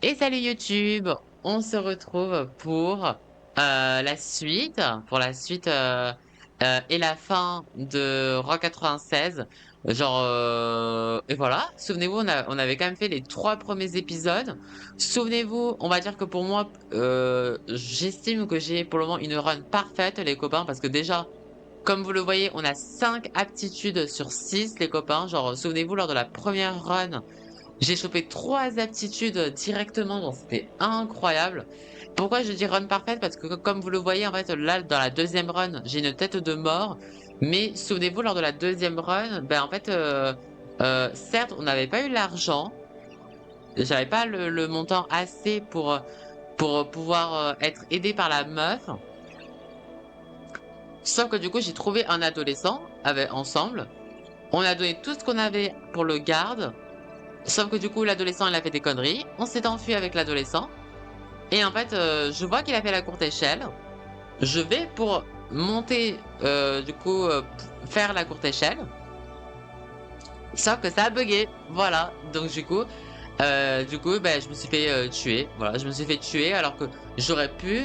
Et salut YouTube, on se retrouve pour la suite et la fin de Rock 96. Et voilà, souvenez-vous, on avait quand même fait les 3 premiers épisodes. Souvenez-vous, on va dire que pour moi, j'estime que j'ai pour le moment une run parfaite, les copains, parce que déjà, comme vous le voyez, on a 5 aptitudes sur 6, les copains. Souvenez-vous, lors de la première run, j'ai chopé 3 aptitudes directement, donc c'était incroyable. Pourquoi je dis run parfaite? Parce que comme vous le voyez, en fait, là, dans la deuxième run, j'ai une tête de mort. Mais souvenez-vous, lors de la deuxième run, certes, on n'avait pas eu l'argent. J'avais pas le montant assez pour pouvoir être aidé par la meuf. Sauf que du coup, j'ai trouvé un adolescent ensemble. On a donné tout ce qu'on avait pour le garde. Sauf que du coup, l'adolescent, il a fait des conneries. On s'est enfui avec l'adolescent. Et en fait, je vois qu'il a fait la courte échelle. Je vais pour monter, faire la courte échelle. Sauf que ça a bugué. Voilà. Donc je me suis fait tuer. Voilà, je me suis fait tuer alors que j'aurais pu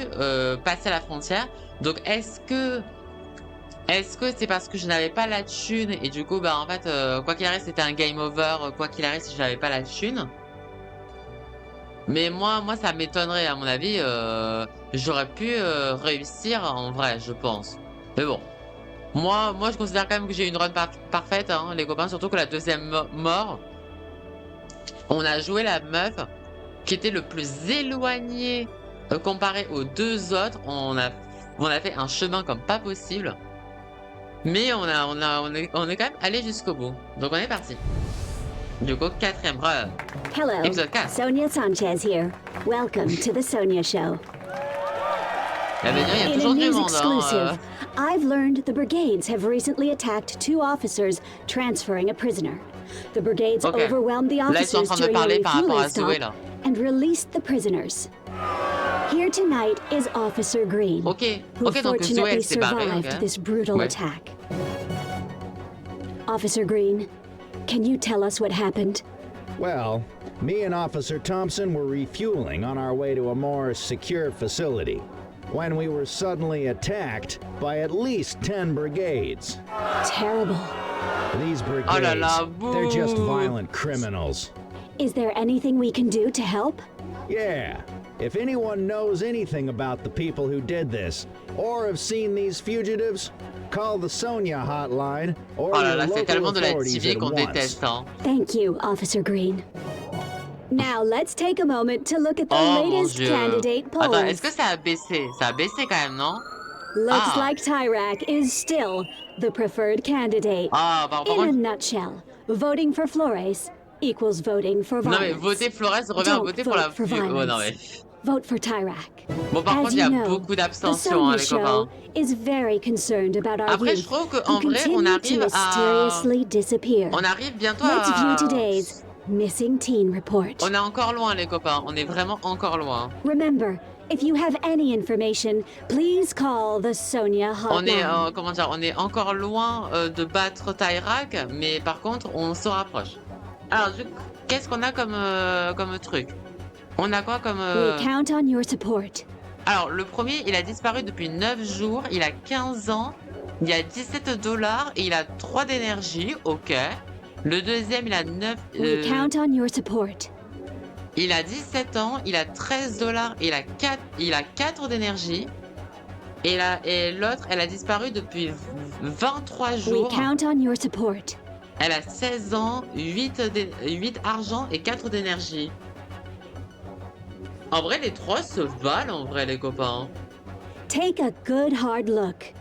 passer la frontière. Donc est-ce que c'est parce que je n'avais pas la thune et du coup, quoi qu'il arrive, c'était un game over, quoi qu'il arrive si je n'avais pas la thune. Mais moi, ça m'étonnerait, à mon avis, j'aurais pu réussir en vrai, je pense. Mais bon, moi, je considère quand même que j'ai une run parfaite, hein, les copains, surtout que la deuxième mort, on a joué la meuf qui était le plus éloigné comparé aux deux autres. On a fait un chemin comme pas possible. Mais on est quand même allé jusqu'au bout. Donc on est parti. Du coup, quatrième run. Hello, Épisode 4. Sonia Sanchez here. Welcome to the Sonia Show. Il y a In a toujours du news monde, exclusive, I've learned the brigades have recently attacked 2 officers transferring a prisoner. The brigades Ok. overwhelmed the Là, ils sont en officers train de during a parler par rapport refueling à Zoé, stop là. and released the prisoners. Here tonight is Officer Green, Ok, who ok, donc Zoé, fortunately elle s'est barrée, survived ok. this brutal Ouais. attack. Officer Green, can you tell us what happened? Well, me and Officer Thompson were refueling on our way to a more secure facility when we were suddenly attacked by at least 10 brigades. Terrible. These brigades, Oh là là, they're just bouh. violent criminals. Is there anything we can do to help? Yeah, if anyone knows anything about the people who did this, or have seen these fugitives, call the Sonia hotline or Oh là your là, c'est local tellement de la authorities TV at qu'on once. déteste, hein. Thank you, Officer Green. Now let's take a moment to look at the Oh mon latest dieu. candidate polls. Attends, est-ce que ça a baissé? Ça a baissé quand même, non? Looks Ah. like Tyrak is still the preferred candidate. Ah, par In a contre... nutshell, voting for Flores equals voting for Non mais violence. voter Flores revient à Don't voter pour la... vote for Oh non mais... violence. Vote for Tyrak. Bon, par contre, As il y you a know, beaucoup the d'abstention, hein, Sonia les Show copains. is very concerned about our Après, je youth trouve who qu'en vrai, on continue to arrive à... mysteriously disappear. On arrive bientôt Let's view à... today's Missing Teen Report. On est encore loin, les copains. On est vraiment encore loin. Remember, if you have any information, please call the Sonia On est, hotline. on est encore loin de battre Tyrak, mais par contre, on se rapproche. Alors, qu'est-ce qu'on a comme truc? On a quoi comme... We count on your support. Alors, le premier, il a disparu depuis 9 jours, il a 15 ans, il a 17 dollars et il a 3 d'énergie, ok. Le deuxième, il a 9... We count on your support. Il a 17 ans, il a 13 dollars et il a 4 d'énergie. Et l'autre, elle a disparu depuis 23 We jours. count on your support. Elle a 16 ans, 8 argent et 4 d'énergie. En vrai, les 3 se valent, en vrai, les copains. Take a good hard look.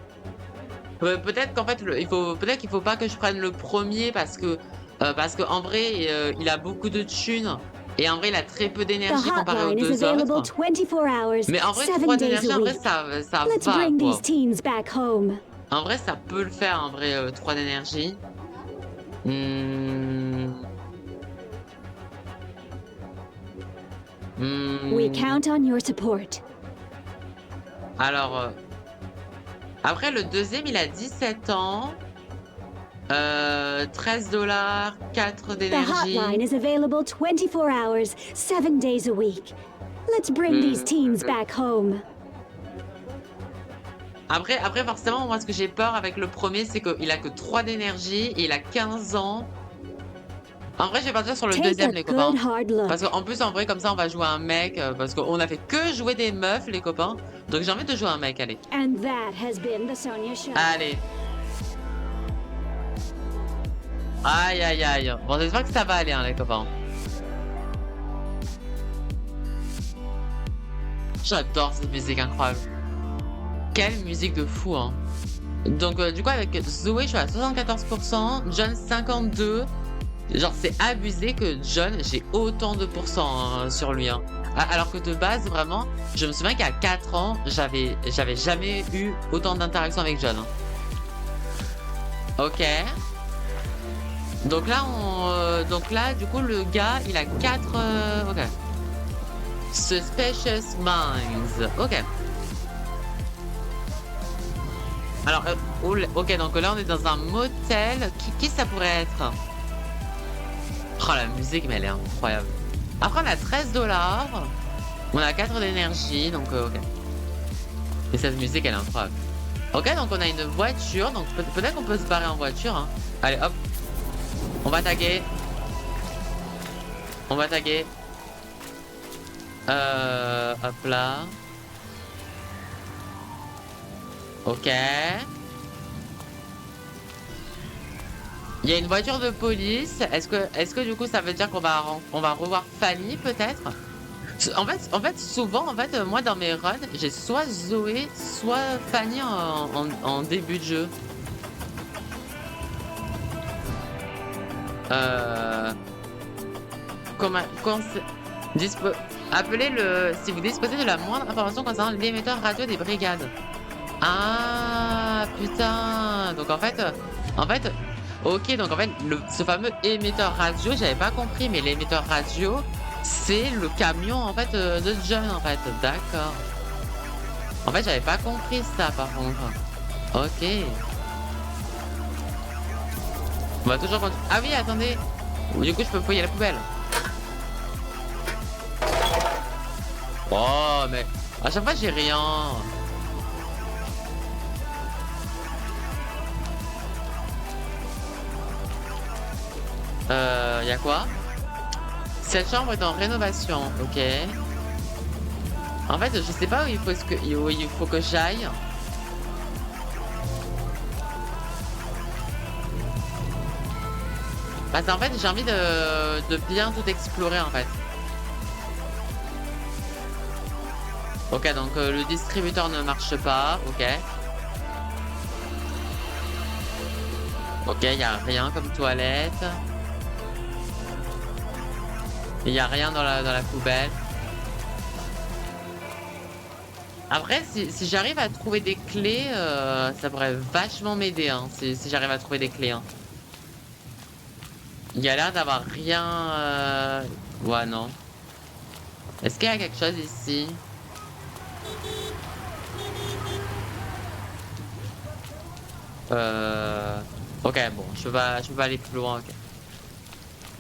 Peut-être qu'en fait, peut-être qu'il faut pas que je prenne le premier parce que en vrai, il a beaucoup de thunes. Et en vrai, il a très peu The d'énergie comparé aux hotline is deux available autres. 24 hours, Mais en vrai, 7 3 days d'énergie, a en vrai, week. ça Let's va, bring quoi. these teens back home. En vrai, ça peut le faire, en vrai, 3 d'énergie. We count on your support. Alors, après, le deuxième, il a 17 ans. $13, 4 The d'énergie. hotline is available 24 hours, 7 days a week. Let's bring these teens back home. Après, forcément, moi, ce que j'ai peur avec le premier, c'est qu'il a que 3 d'énergie et il a 15 ans. En vrai, je vais partir sur le Take a deuxième, les copains. good hard look. Parce qu'en plus, en vrai, comme ça, on va jouer un mec. Parce qu'on a fait que jouer des meufs, les copains. Donc, j'ai envie de jouer un mec, allez. And that has been the Sonia Show. Allez. Aïe, aïe, aïe. Bon, j'espère que ça va aller, hein, les copains. J'adore cette musique incroyable. Quelle musique de fou, hein. Donc, du coup, avec Zoé, je suis à 74%, John 52%. Genre, c'est abusé que John, j'ai autant de pourcents sur lui, hein. Alors que de base, vraiment, je me souviens qu'à 4 ans, j'avais jamais eu autant d'interactions avec John, hein. Ok. Donc là, du coup, le gars, il a 4... ok. Suspicious Minds. Ok. Alors, ok, donc là, on est dans un motel. Qui ça pourrait être? Oh, la musique, mais elle est incroyable. Après, on a $13. On a 4 d'énergie, donc ok. Et cette musique, elle est incroyable. Ok, donc on a une voiture. Donc peut-être qu'on peut se barrer en voiture, hein. Allez, hop. On va taguer. On va taguer. Hop là. Ok. Il y a une voiture de police. Est-ce que du coup ça veut dire qu'on va revoir Fanny peut-être? En fait, souvent, moi dans mes runs, j'ai soit Zoé, soit Fanny en début de jeu. Appelez si vous disposez de la moindre information concernant l'émetteur radio des brigades. Ah putain. Donc en fait, ok, donc en fait, ce fameux émetteur radio, j'avais pas compris, mais l'émetteur radio, c'est le camion en fait de John en fait. D'accord. En fait, j'avais pas compris ça par contre. Ok. On va toujours continuer. Ah oui, attendez. Du coup, je peux fouiller la poubelle. Oh, mais à chaque fois, j'ai rien. Y'a quoi? Cette chambre est en rénovation, ok. En fait, je sais pas où il faut que j'aille. Parce qu'en fait, j'ai envie de bien tout explorer, en fait. Ok, donc le distributeur ne marche pas, ok. Ok, y a rien comme toilette. Il n'y a rien dans la poubelle. Après, si j'arrive à trouver des clés, ça pourrait vachement m'aider, hein, si j'arrive à trouver des clés, hein. Il y a l'air d'avoir rien... Ouais, non. Est-ce qu'il y a quelque chose ici? Ok, bon, je peux pas aller plus loin, ok.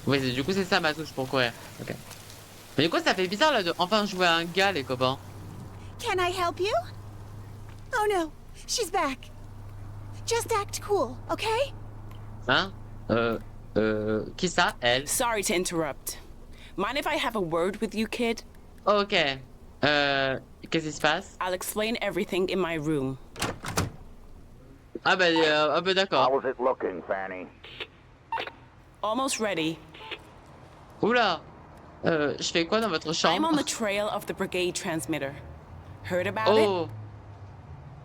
Oui, du coup, c'est ça ma touche pour courir. Ok. Mais du coup, ça fait bizarre là de enfin jouer à un gars, les copains. Can I help you? Oh no, she's back. Just act cool, okay? Hein? Qui ça? Elle? Sorry to interrupt. Mind if I have a word with you, kid? Ok. Qu'est-ce qui se passe? I'll explain everything in my room. Ah bah d'accord. How was it looking, Fanny? Almost ready. Oula. Je fais quoi dans votre I'm on the chambre? trail of the brigade transmitter. Heard about it? Oh.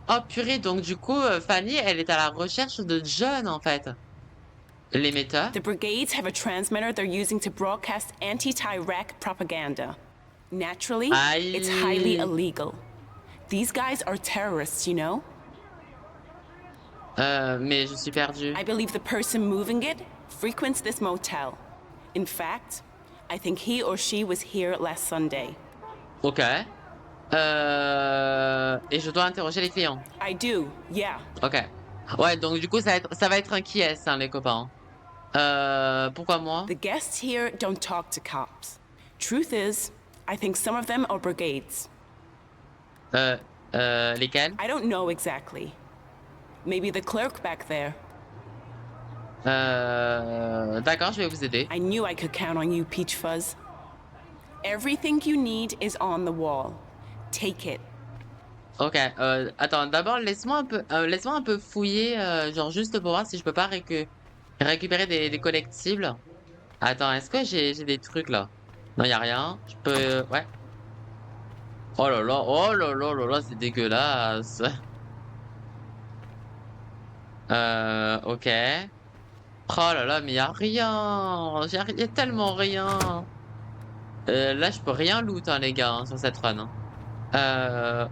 Oh purée, donc du coup, Fanny, elle est à la recherche de John en fait. L'émetteur? The brigades have a transmitter they're using to broadcast anti-Iraq propaganda. Naturally, Aïe. it's highly illegal. These guys are terrorists, you know? Mais je suis perdue. I believe the person moving it frequents this motel. In fact, I think he or she was here last Sunday. Ok. Et je dois interroger les clients. I do, yeah. Ok. Ouais, donc du coup, ça va être un qui est, hein, les copains. Pourquoi moi? The guests here don't talk to cops. Truth is, I think some of them are brigades. Lesquels? I don't know exactly. Maybe the clerk back there. D'accord, je vais vous aider. I knew I could count on you, Peach Fuzz. Everything you need is on the wall. Take it. Ok, attends, d'abord laisse-moi un peu fouiller, genre juste pour voir si je peux pas récupérer des collectibles. Attends, est-ce que j'ai des trucs là? Non, y a rien. Je peux, ouais. Oh là là, oh là là là là, c'est dégueulasse. Ok. Oh là là, mais y a rien. Y a tellement rien. Là, je peux rien loot, hein, les gars, hein, sur cette run. Hein.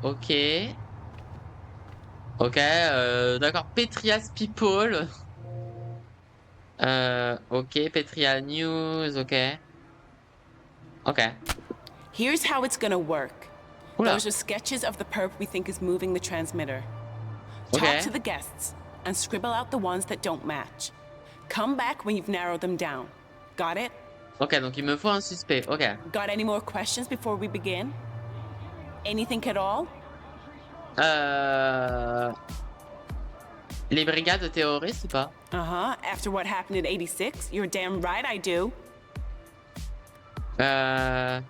Ok. Ok, d'accord. Petria's People. Ok. Petria News, ok. Ok. Here's how it's gonna work. Oula. Those are sketches of the perp we think is moving the transmitter. Talk Okay. to the guests and scribble out the ones that don't match. Come back when you've narrowed them down. Got it? Ok, donc il me faut un suspect. Ok. Got any more questions before we begin? Anything at all? Les brigades terroristes ou pas? Uh-huh. After what happened in 86? You're damn right I do. Ils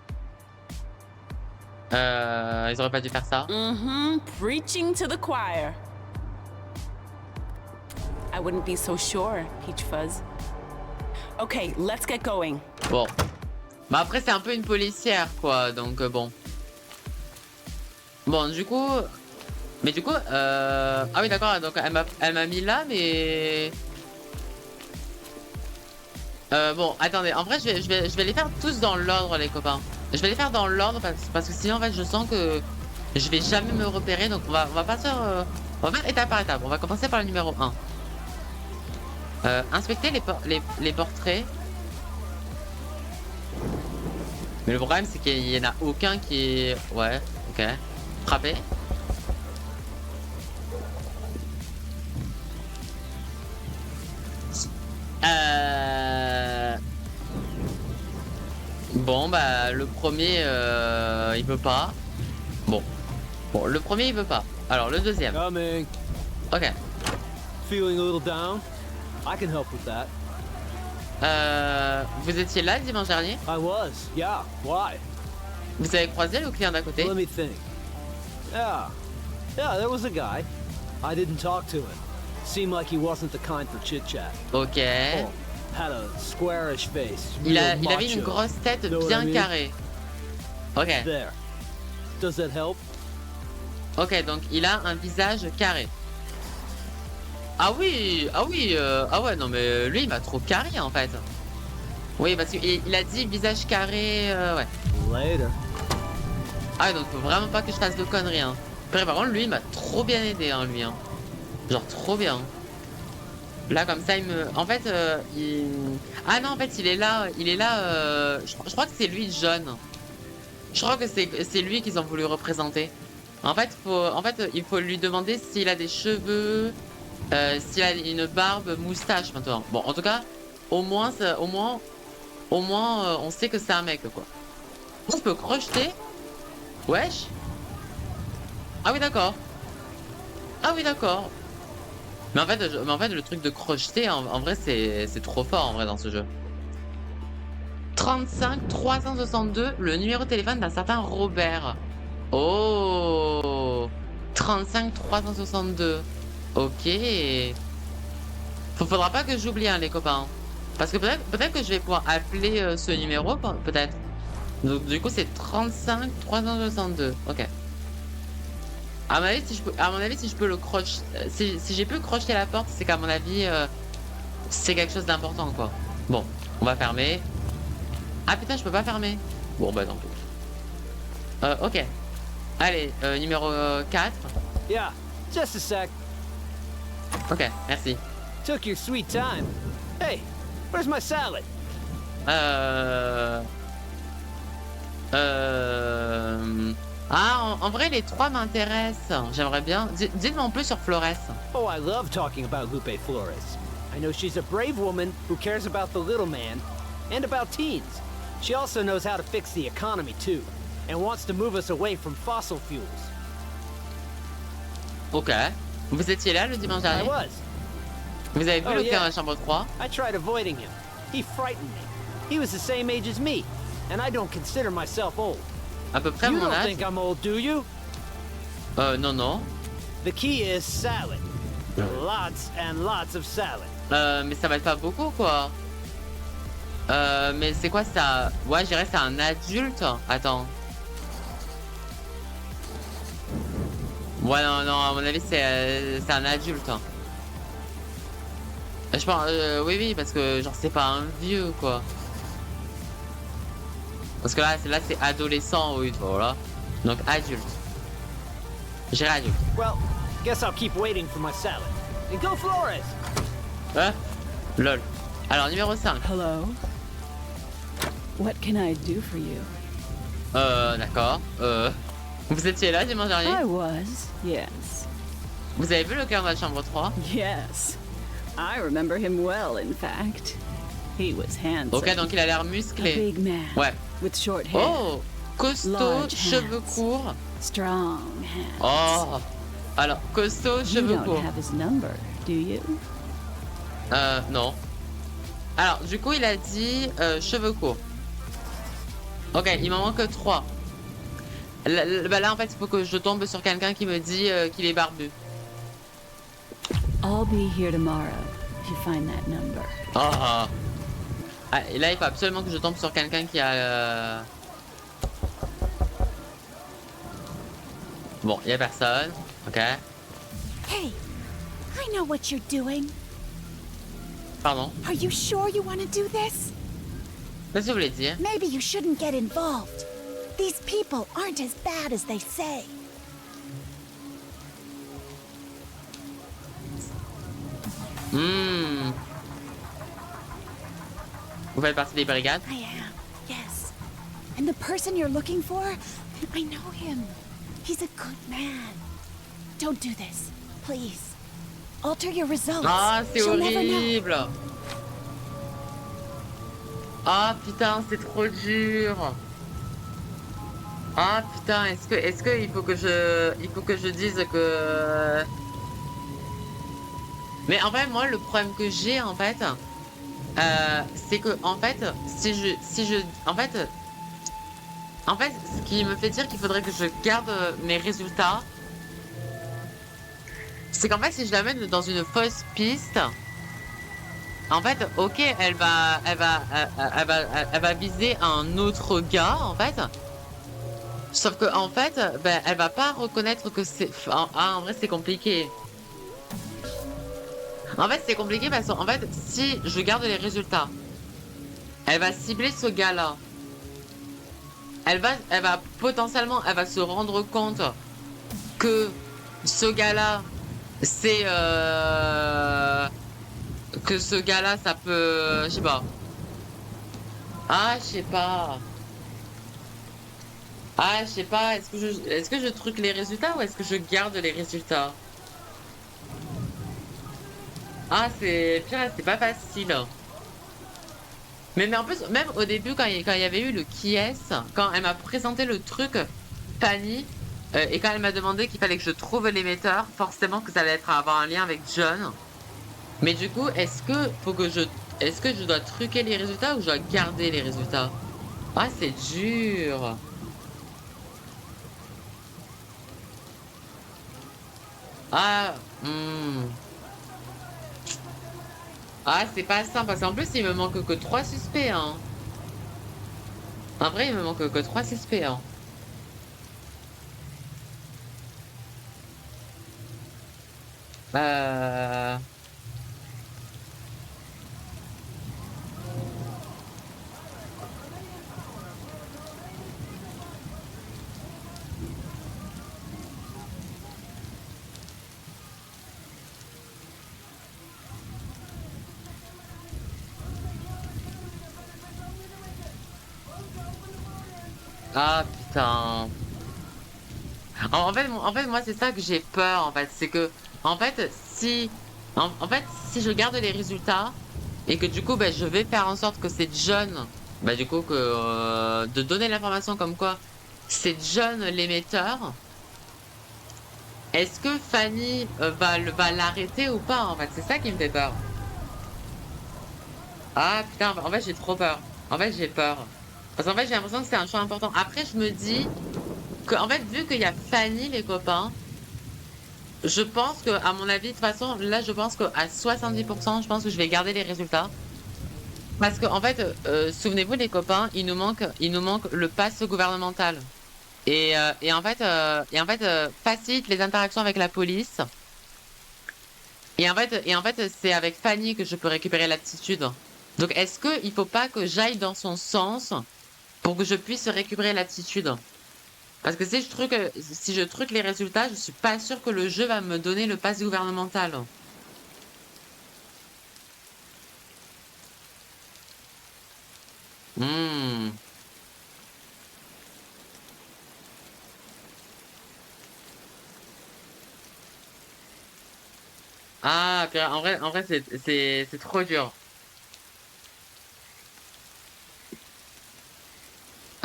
auraient pas dû faire ça. Mm-hmm. Preaching to the choir. I wouldn't be so sure, Peach Fuzz. Okay, let's get going. Bon. Bah après c'est un peu une policière quoi, donc bon. Bon du coup. Mais du coup, ah oui d'accord, donc elle m'a mis là, mais. Bon, attendez, en vrai je vais les faire tous dans l'ordre les copains. Je vais les faire dans l'ordre parce que sinon en fait je sens que je vais jamais me repérer, donc on va pas faire. On va faire étape par étape. On va commencer par le numéro 1. Inspecter les portraits. Mais le problème c'est qu'il y en a aucun qui est. Ouais, ok. Frapper. Bon bah le premier il veut pas. Bon. Bon, le premier il veut pas. Alors le deuxième. Coming. Ok. Feeling a little down? I can help with that. Vous étiez là le dimanche dernier? I was. Yeah. Why? Vous avez croisé le client d'à côté? Let me think. Yeah. Yeah, there was a guy. I didn't talk to him. Seemed like he wasn't the kind for chit-chat. Ok. Oh, had a squarish face. Il real avait une macho. grosse tête Know what bien I mean? carrée. Ok. There. Does that help? Ok, donc il a un visage carré. Ah oui, ah ouais, non mais lui il m'a trop carré en fait. Oui, parce qu'il a dit visage carré, ouais. Later. Ah donc faut vraiment pas que je fasse de conneries, hein. Par contre, lui il m'a trop bien aidé, hein, lui, hein. Genre trop bien. Là comme ça il me... En fait, il... Ah non, en fait il est là, je crois que c'est lui John. Je crois que c'est lui qu'ils ont voulu représenter. En fait, il faut lui demander s'il a des cheveux, s'il a une barbe, moustache maintenant. Bon, en tout cas, au moins, on sait que c'est un mec, quoi. On peut crocheter. Wesh. Ah oui, d'accord. Ah oui, d'accord. Mais en fait, le truc de crocheter, en vrai, c'est trop fort, en vrai, dans ce jeu. 35 362, le numéro de téléphone d'un certain Robert. Oh, 35 362. Ok. Faudra pas que j'oublie, hein, les copains. Parce que peut-être que je vais pouvoir appeler ce numéro, peut-être. Donc du coup c'est 35 362. Ok. À mon avis, si je peux le crocheter, si j'ai pu crocheter la porte, c'est qu'à mon avis, c'est quelque chose d'important, quoi. Bon, on va fermer. Ah putain, je peux pas fermer. Bon bah tant pis. Ok. Allez, numéro 4. Yeah. Just a sec. Ok, merci. Took your sweet time. Hey, where's my salad? Ah, en vrai, les trois m'intéressent. J'aimerais bien. Dites-moi en plus sur Flores. Oh, I love talking about Lupe Flores. I know she's a brave woman who cares about the little man and about teens. She also knows how to fix the economy too, and wants to move us away from fossil fuels. Ok. Vous étiez là le dimanche I dernier? was. Vous avez vu Oh, le yeah. cœur à la chambre 3? I tried avoiding him. He frightened me. He was the same age as me, and I don't consider myself old. À peu près You mon don't âge? think I'm old, do you? Non, non. The key is salad. Lots and lots of salad. Mais ça va être pas beaucoup, quoi. Mais c'est quoi ça? Ouais, je dirais que c'est un adulte. Attends. Ouais, non, non, à mon avis, c'est un adulte. Je pense, oui, oui, parce que genre c'est pas un vieux, quoi. Parce que là, c'est adolescent, oui, voilà. Donc adulte. J'irai adulte. Well, guess I'll keep waiting for my salad. And go Flores! Hein? Lol. Alors, numéro 5. Hello? What can I do for you? D'accord. Vous étiez là dimanche dernier? I was, yes. Vous avez vu le cœur de la chambre 3? Yes. I remember him well, in fact. He was handsome. Ok, donc il a l'air A musclé. big man. Ouais. With short hair. Oh! Costaud, Large cheveux hands. courts. Strong hands. Oh! Alors, costaud, You cheveux don't courts. have his number, do you? Non. Alors, du coup, il a dit cheveux courts. Ok, il m'en manque 3. Là, en fait, il faut que je tombe sur quelqu'un qui me dit qu'il est barbu. I'll be here tomorrow if you find that number. Oh. Ah, et là, il faut absolument que je tombe sur quelqu'un qui a... Bon, il y a personne. Ok. Hey, I know what you're doing. Pardon. Are you sure you want to do this? Qu'est-ce que vous voulez dire? Maybe you shouldn't get involved. These people aren't as bad as they say. Hmm. Vous faites partie des brigades? I am, yes. And the person you're looking for, I know him. He's a good man. Don't do this, please. Alter your results. Ah, c'est She'll never know. horrible. Ah putain, c'est trop dur. Ah putain, est-ce que il faut que je dise que... Mais en fait, moi, le problème que j'ai, en fait, c'est que, en fait, en fait, ce qui me fait dire qu'il faudrait que je garde mes résultats, c'est qu'en fait, si je la mène dans une fausse piste, en fait, ok, elle va viser un autre gars, en fait. Sauf que, en fait, ben, elle va pas reconnaître que c'est... en vrai, c'est compliqué. En fait, c'est compliqué parce qu'en fait, si je garde les résultats, elle va cibler ce gars-là. Elle va potentiellement, elle va se rendre compte que ce gars-là, c'est... que ce gars-là, ça peut... Je sais pas. Ah, je sais pas. Ah, je sais pas. Est-ce que je truque les résultats ou est-ce que je garde les résultats? Ah, c'est pas facile. Mais en plus, même au début, quand il y avait eu le qui est, quand elle m'a présenté le truc, Fanny, et quand elle m'a demandé qu'il fallait que je trouve l'émetteur, forcément que ça allait avoir un lien avec John. Mais du coup, est-ce que je dois truquer les résultats ou je dois garder les résultats? Ah, c'est dur. Ah, Ah, c'est pas simple, parce qu'en plus, il me manque que 3 suspects, hein. En vrai, il me manque que 3 suspects, hein. Ah, putain. En fait, moi, c'est ça que j'ai peur, en fait. C'est que, en fait, en fait, si je garde les résultats et que du coup, ben, je vais faire en sorte que c'est John, ben, du coup, de donner l'information comme quoi c'est John l'émetteur, est-ce que Fanny va l'arrêter ou pas, en fait? C'est ça qui me fait peur. Ah, putain, en fait, j'ai trop peur. En fait, j'ai peur. Parce qu'en fait, j'ai l'impression que c'est un choix important. Après, je me dis que, en fait, vu qu'il y a Fanny, les copains, je pense que, à mon avis, de toute façon, là, je pense qu'à 70%, je pense que je vais garder les résultats. Parce que, en fait, souvenez-vous, les copains, il nous manque le pass gouvernemental. Et en fait, facilite les interactions avec la police. Et en fait, c'est avec Fanny que je peux récupérer l'attitude. Donc, est-ce que il faut pas que j'aille dans son sens pour que je puisse récupérer l'attitude? Parce que si je truque les résultats, je suis pas sûre que le jeu va me donner le pass gouvernemental. Hmm. Ah, puis en vrai, c'est trop dur.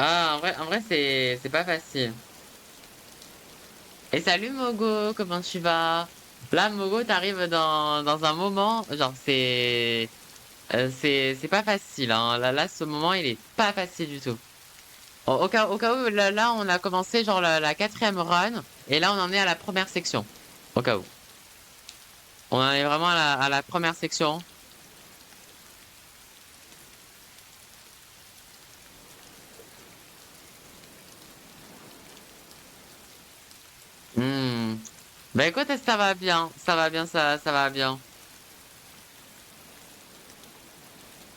Ah, en vrai, c'est pas facile. Et salut Mogo, comment tu vas? Là, Mogo, t'arrives dans un moment, genre, c'est pas facile, hein. Là, ce moment, il est pas facile du tout. Au cas où, là, on a commencé, genre, la quatrième run, et là, on en est à la première section. Au cas où. On en est vraiment à la première section. Hmm. Bah écoute, ça va bien, ça va bien, ça va bien.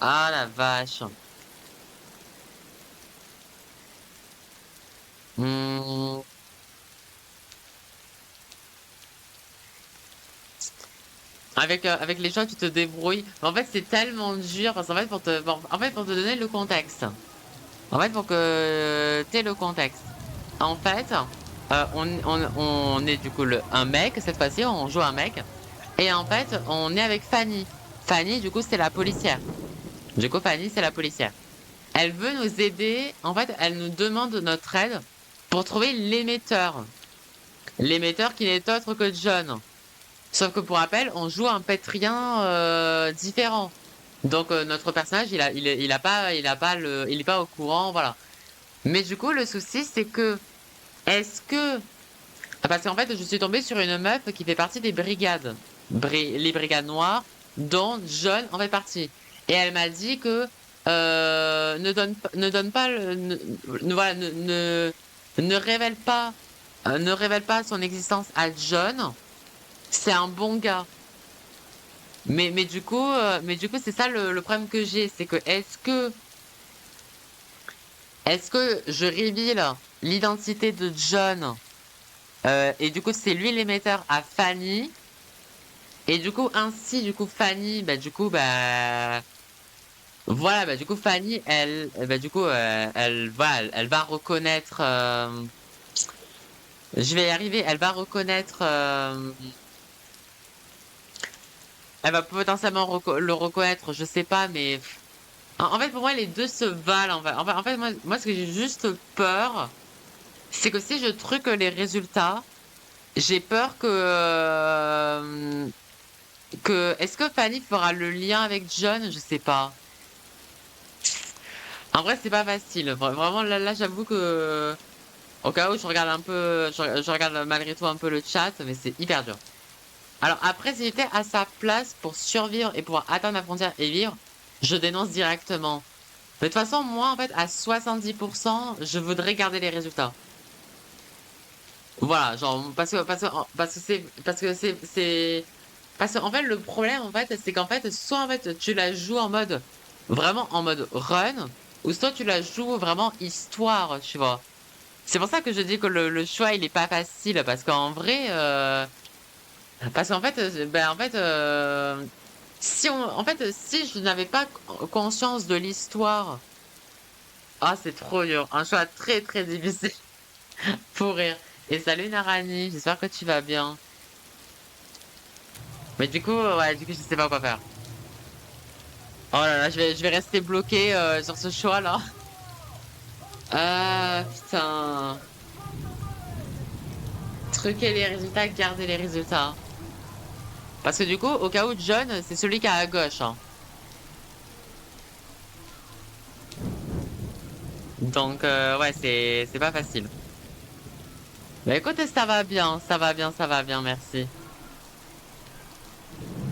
Ah la vache. Hmm. Avec les choix, tu te débrouilles. Mais en fait, c'est tellement dur. Parce qu'en fait, en fait, pour te donner le contexte. En fait, pour que tu aies le contexte. En fait, on est du coup un mec, cette fois-ci, on joue un mec. Et en fait, on est avec Fanny. Fanny, du coup, c'est la policière. Du coup, Fanny, c'est la policière. Elle veut nous aider. En fait, elle nous demande notre aide pour trouver l'émetteur. L'émetteur qui n'est autre que John. Sauf que pour rappel, on joue un pétrien différent. Donc notre personnage, il est pas au courant, voilà. Mais du coup, le souci, c'est que est-ce que parce qu'en fait, je suis tombée sur une meuf qui fait partie des brigades, les brigades noires, dont John en fait partie. Et elle m'a dit que ne donne pas, voilà, ne révèle pas son existence à John. C'est un bon gars. Mais du coup, c'est ça le problème que j'ai, c'est que est-ce que je reveal l'identité de John et du coup c'est lui l'émetteur à Fanny et du coup ainsi du coup Fanny bah du coup bah voilà bah du coup Fanny elle bah du coup elle va reconnaître je vais y arriver elle va reconnaître elle va potentiellement le reconnaître je sais pas mais en fait pour moi les deux se valent en fait moi ce que j'ai juste peur c'est que si je truque les résultats j'ai peur que est-ce que Fanny fera le lien avec John? Je sais pas. En vrai, c'est pas facile. Vraiment, là, j'avoue que au cas où je regarde un peu, je regarde malgré tout un peu le chat, mais c'est hyper dur. Alors après, si j'étais à sa place pour survivre et pouvoir atteindre la frontière et vivre, je dénonce directement. Mais de toute façon, moi, en fait, à 70%, je voudrais garder les résultats. Voilà, genre parce qu'en fait le problème en fait c'est qu'en fait soit en fait tu la joues en mode vraiment en mode run ou soit tu la joues vraiment histoire, tu vois. C'est pour ça que je dis que le choix il est pas facile parce qu'en vrai parce qu'en fait ben en fait si je n'avais pas conscience de l'histoire, ah c'est trop dur, un choix très très difficile pour rire. Et salut Narani, j'espère que tu vas bien. Mais du coup, ouais, du coup, je sais pas quoi faire. Oh là là, je vais rester bloqué sur ce choix là. Ah putain. Truquer les résultats, garder les résultats. Parce que du coup, au cas où John, c'est celui qui est à gauche. Hein. Donc ouais, c'est pas facile. Mais écoute, ça va bien, ça va bien, ça va bien, merci.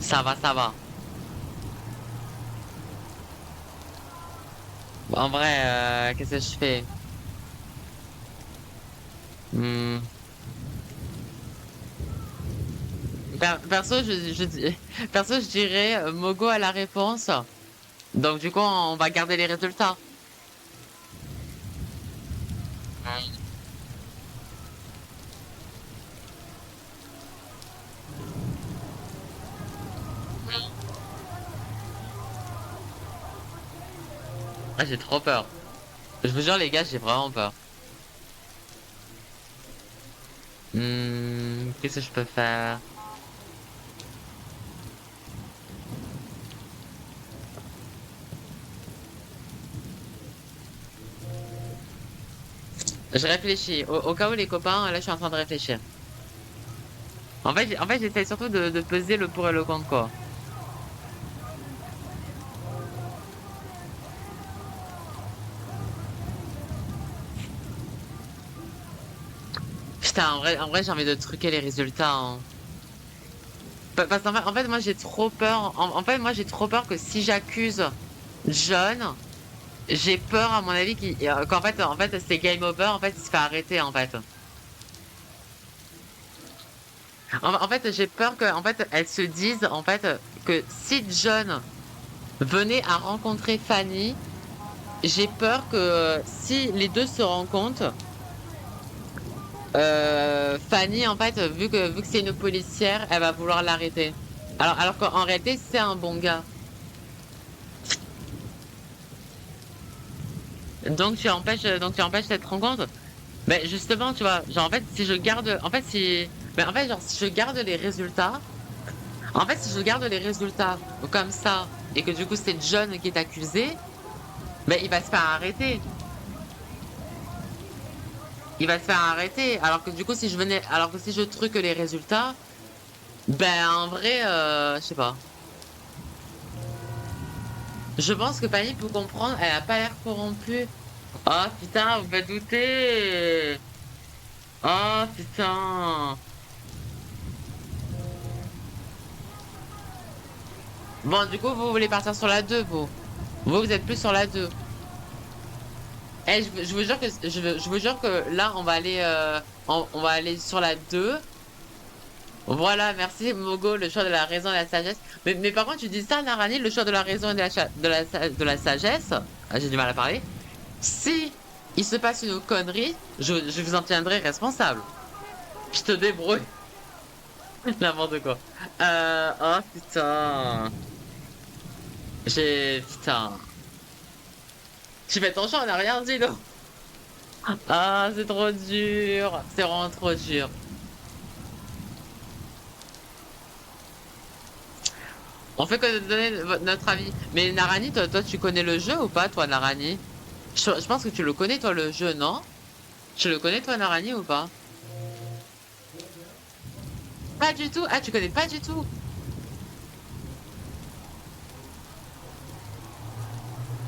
Ça va, ça va. En vrai, qu'est-ce que je fais? Hmm. Perso, perso, je dirais Mogo a la réponse. Donc du coup, on va garder les résultats. Ah, j'ai trop peur. Je vous jure, les gars, j'ai vraiment peur. Qu'est-ce que je peux faire? Je réfléchis. Au cas où les copains, là, je suis en train de réfléchir. En fait, j'essaie surtout de peser le pour et le contre, quoi. Putain, en vrai, j'ai envie de truquer les résultats. Hein. Parce en fait, moi, j'ai trop peur. En fait, moi, j'ai trop peur que si j'accuse John, j'ai peur, à mon avis, qu'en fait, c'est game over. En fait, il se fait arrêter, en fait. En fait, j'ai peur que, en fait, elles se disent, en fait, que si John venait à rencontrer Fanny, j'ai peur que si les deux se rencontrent, Fanny, en fait, vu que c'est une policière, elle va vouloir l'arrêter. Alors qu'en réalité, c'est un bon gars. Donc tu empêches cette rencontre. Mais justement, tu vois, genre en fait, si je garde, en fait, si, mais en fait, genre si je garde les résultats, en fait, si je garde les résultats comme ça et que du coup c'est John qui est accusé, ben il va se faire arrêter. Il va se faire arrêter. Alors que du coup, alors que si je truque les résultats, ben en vrai, je sais pas. Je pense que Fanny peut comprendre, elle a pas l'air corrompue. Oh putain, vous me douter. Oh putain. Bon, du coup, vous voulez partir sur la 2 vous. Vous êtes plus sur la 2. Eh, je vous jure que je vous jure que là, on va aller on va aller sur la 2. Voilà, merci Mogo, le choix de la raison et de la sagesse. Mais par contre, tu dis ça, Narani, le choix de la raison et de la sagesse. Ah, j'ai du mal à parler. Si il se passe une connerie, je vous en tiendrai responsable. Je te débrouille. N'importe quoi. Oh putain. Putain. Tu fais ton choix, on n'a rien dit, non? Ah, c'est trop dur. C'est vraiment trop dur. On fait que de donner notre avis. Mais Narani, toi, tu connais le jeu ou pas, toi, Narani? Je pense que tu le connais, toi, le jeu, non? Tu le connais, toi, Narani, ou pas? Pas du tout. Ah, tu connais pas du tout.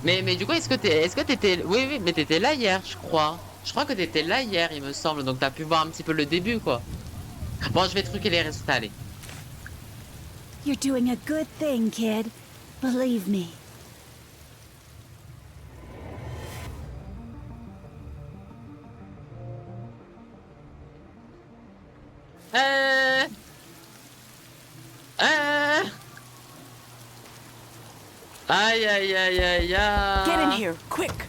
Mais du coup, est-ce que t'étais, oui, mais t'étais là hier, je crois. Je crois que t'étais là hier, il me semble. Donc t'as pu voir un petit peu le début, quoi. Bon, je vais truquer les résultats, allez. You're doing a good thing, kid. Believe me. Euh... Euh... Aïe, aïe, aïe, aïe, aïe. Get in here, quick!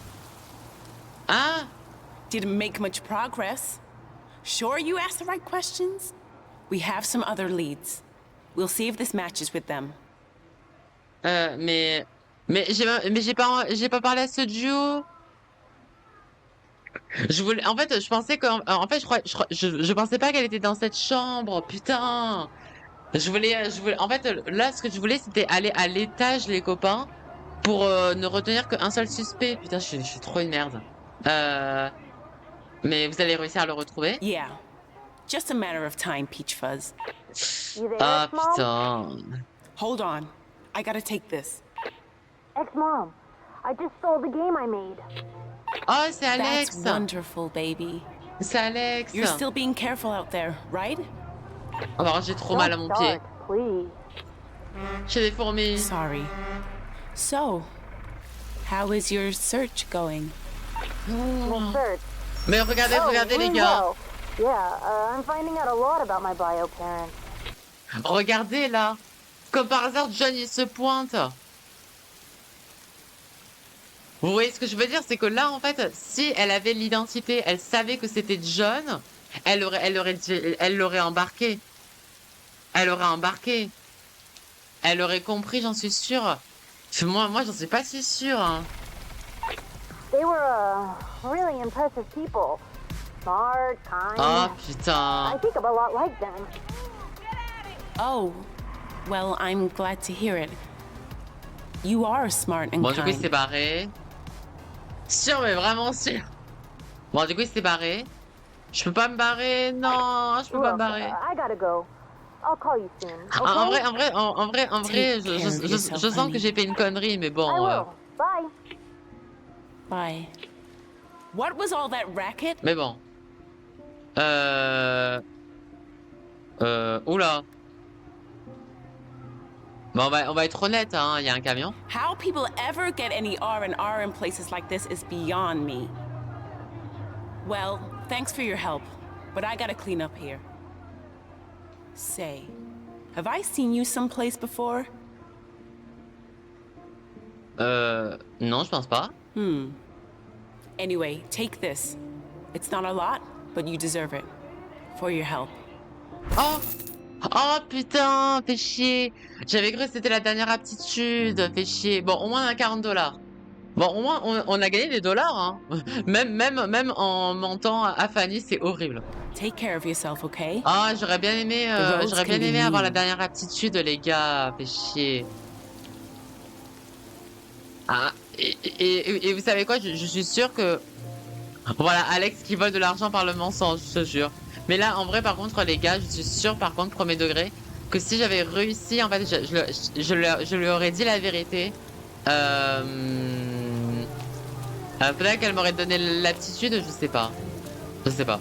Ah, Didn't make much progress. Sure you asked the right questions? We have some other leads. We'll see if this matches with them. mais j'ai pas parlé à ce duo. En fait, je pensais que, en fait, je pensais pas qu'elle était dans cette chambre. Putain. En fait, là, ce que je voulais, c'était aller à l'étage, les copains, pour ne retenir qu'un seul suspect. Putain, je suis trop une merde. Euh, mais vous allez réussir à le retrouver? Yeah. Just a matter of time, Peach Fuzz. Ah, putain. Hold on. I gotta take this. Ex-Mom, I just stole the game I made. Oh, c'est Alex. That's wonderful, baby. C'est Alex. You're still being careful out there, right? Oh, alors, j'ai trop mal à mon pied. Start, please. J'ai des fourmis. Sorry. So, how is your search going? Search. Mais regardez, Oh, regardez les really gars. well. Yeah, I'm finding out a lot about my bio parents. Regardez là. Comme par hasard, John il se pointe. Vous voyez ce que je veux dire, c'est que là en fait, si elle avait l'identité, elle savait que c'était John, elle l'aurait embarqué. Elle aurait embarqué. Elle aurait compris, j'en suis sûre. Moi, j'en suis pas si sûre. Hein. They were really impressive people. Smart, kind. Oh I putain. think I'm a lot like them. Oh, well, I'm glad to hear it. You are smart and Bon, du coup, il s'est kind. barré. Sûr, mais vraiment sûr. Bon, du coup, il s'est barré. Je peux pas me barrer. Non, je peux pas me Look, barrer. I gotta go. I'll call you soon. En Okay? vrai, Take care of yourself, je sens que honey. j'ai fait une connerie, mais I bon. will. Bye. Bye. What was all that racket? Mais bon. Oula. Bon, on va être honnête, hein. Il y a un camion. How people ever get any R&R in places like this is beyond me. Well, thanks for your help, but I gotta clean up here. Say, have I seen you someplace before? Non, je pense pas. Anyway, take this. It's not a lot, but you deserve it. For your help. Oh! Oh putain, fais chier. J'avais cru que c'était la dernière aptitude, fais chier. Bon, au moins on a 40$. Bon, au moins on a gagné des dollars, hein. Même en mentant à Fanny, c'est horrible. Take care of yourself, okay? Ah, j'aurais bien aimé, The roads can be avoir la mean. dernière aptitude, les gars. Fais chier. Ah, et vous savez quoi, je suis sûr que... Voilà, Alex qui vole de l'argent par le mensonge, je te jure. Mais là, en vrai, par contre, les gars, je suis sûr, par contre, premier degré, que si j'avais réussi, en fait, je lui aurais dit la vérité. Peut-être qu'elle m'aurait donné l'aptitude, je sais pas. Je sais pas.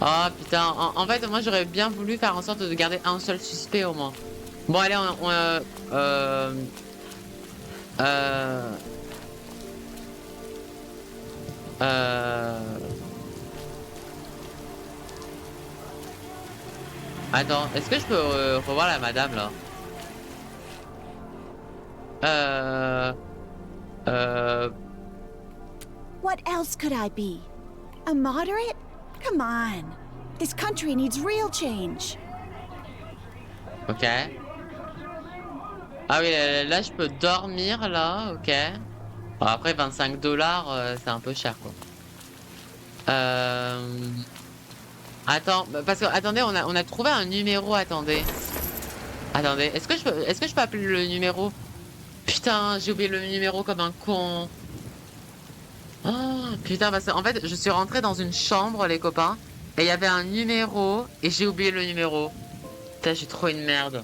Oh putain, en fait, moi, j'aurais bien voulu faire en sorte de garder un seul suspect au moins. Bon, allez, Attends, est-ce que je peux revoir la madame là? What else could I be? A moderate? Come on. This country needs real change. Ok. Ah oui, là je peux dormir là, ok. Bon, après 25$, c'est un peu cher quoi. Attends, parce que attendez, on a trouvé un numéro, attendez. Attendez, est-ce que je peux appeler le numéro? Putain, j'ai oublié le numéro comme un con. Oh, putain, parce qu'en fait, je suis rentrée dans une chambre, les copains, et il y avait un numéro, et j'ai oublié le numéro. Putain, j'ai trop une merde.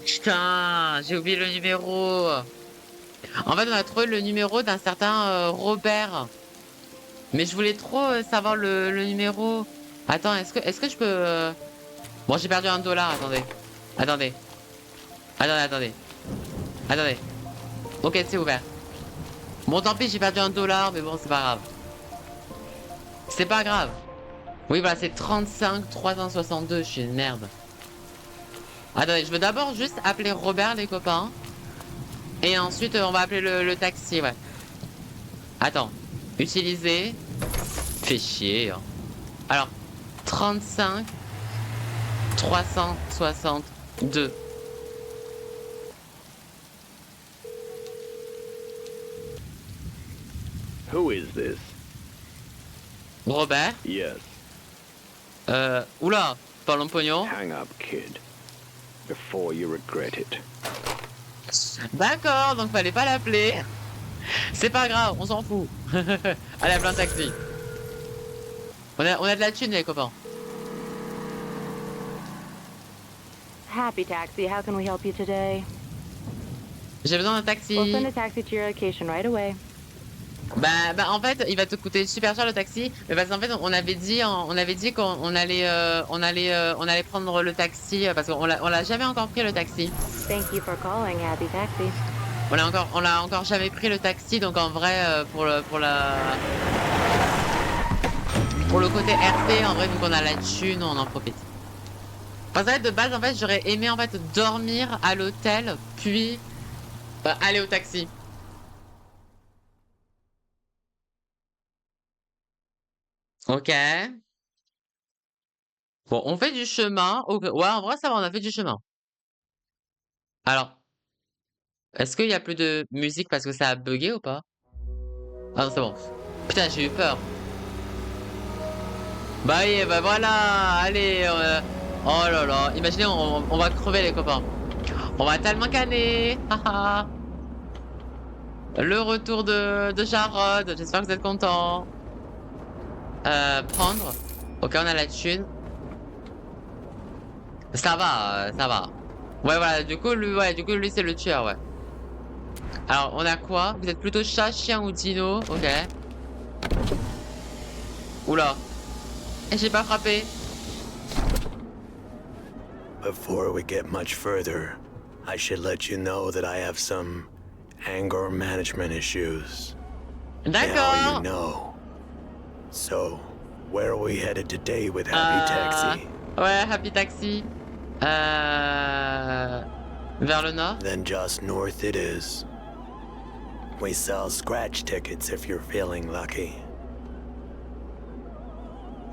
Putain, j'ai oublié le numéro. En fait, on a trouvé le numéro d'un certain Robert. Mais je voulais trop savoir le numéro. Attends, est-ce que je peux... Bon, j'ai perdu $1, attendez. Attendez. Attendez. Ok, c'est ouvert. Bon, tant pis, j'ai perdu $1, mais bon, c'est pas grave. C'est pas grave. Oui, voilà, c'est 35 362, je suis une merde. Attendez, je veux d'abord juste appeler Robert, les copains. Et ensuite, on va appeler le taxi, ouais. Attends. Utiliser. Fait chier. Hein. Alors, 35 Who is this? Robert. Yes. Oula, parlons pognon. Hang up, kid. Before you regret it. D'accord, donc fallait pas l'appeler. C'est pas grave, on s'en fout. Allez, appelle un taxi. On a de la thune, les copains. Happy Taxi, how can we help you today? J'ai besoin d'un taxi. We'll send a taxi to your location right away. Bah, en fait, il va te coûter super cher le taxi, mais parce qu'en fait, on avait dit qu'on allait prendre le taxi parce qu'on l'a jamais encore pris le taxi. Thank you for calling Happy Taxi. On l'a encore jamais pris le taxi, donc en vrai, pour le côté RP, en vrai, vu qu'on a la thune, on en profite. Parce que de base, en fait, j'aurais aimé en fait dormir à l'hôtel, puis aller au taxi. Ok. Bon, on fait du chemin. Okay. Ouais, en vrai, ça va, on a fait du chemin. Alors, est-ce qu'il y a plus de musique parce que ça a bugué ou pas? Ah non, c'est bon. Putain, j'ai eu peur. Bah oui, bah voilà, allez. Oh là là, imaginez, on va crever les copains. On va tellement canner. Haha. Le retour de Jarod, j'espère que vous êtes contents. Prendre. Ok, on a la thune. Ça va, ça va. Ouais, voilà, du coup, lui, c'est le tueur, ouais. Alors, on a quoi? Vous êtes plutôt chat, chien ou dino? Ok. Oula. Et j'ai pas frappé. Before we get much further, I should let you know that I have some anger management issues. D'accord. Now you know. So, where are we headed today with Happy Taxi? Ouais, Happy Taxi. Vers le nord? Then just north it is. We sell scratch tickets if you're feeling lucky.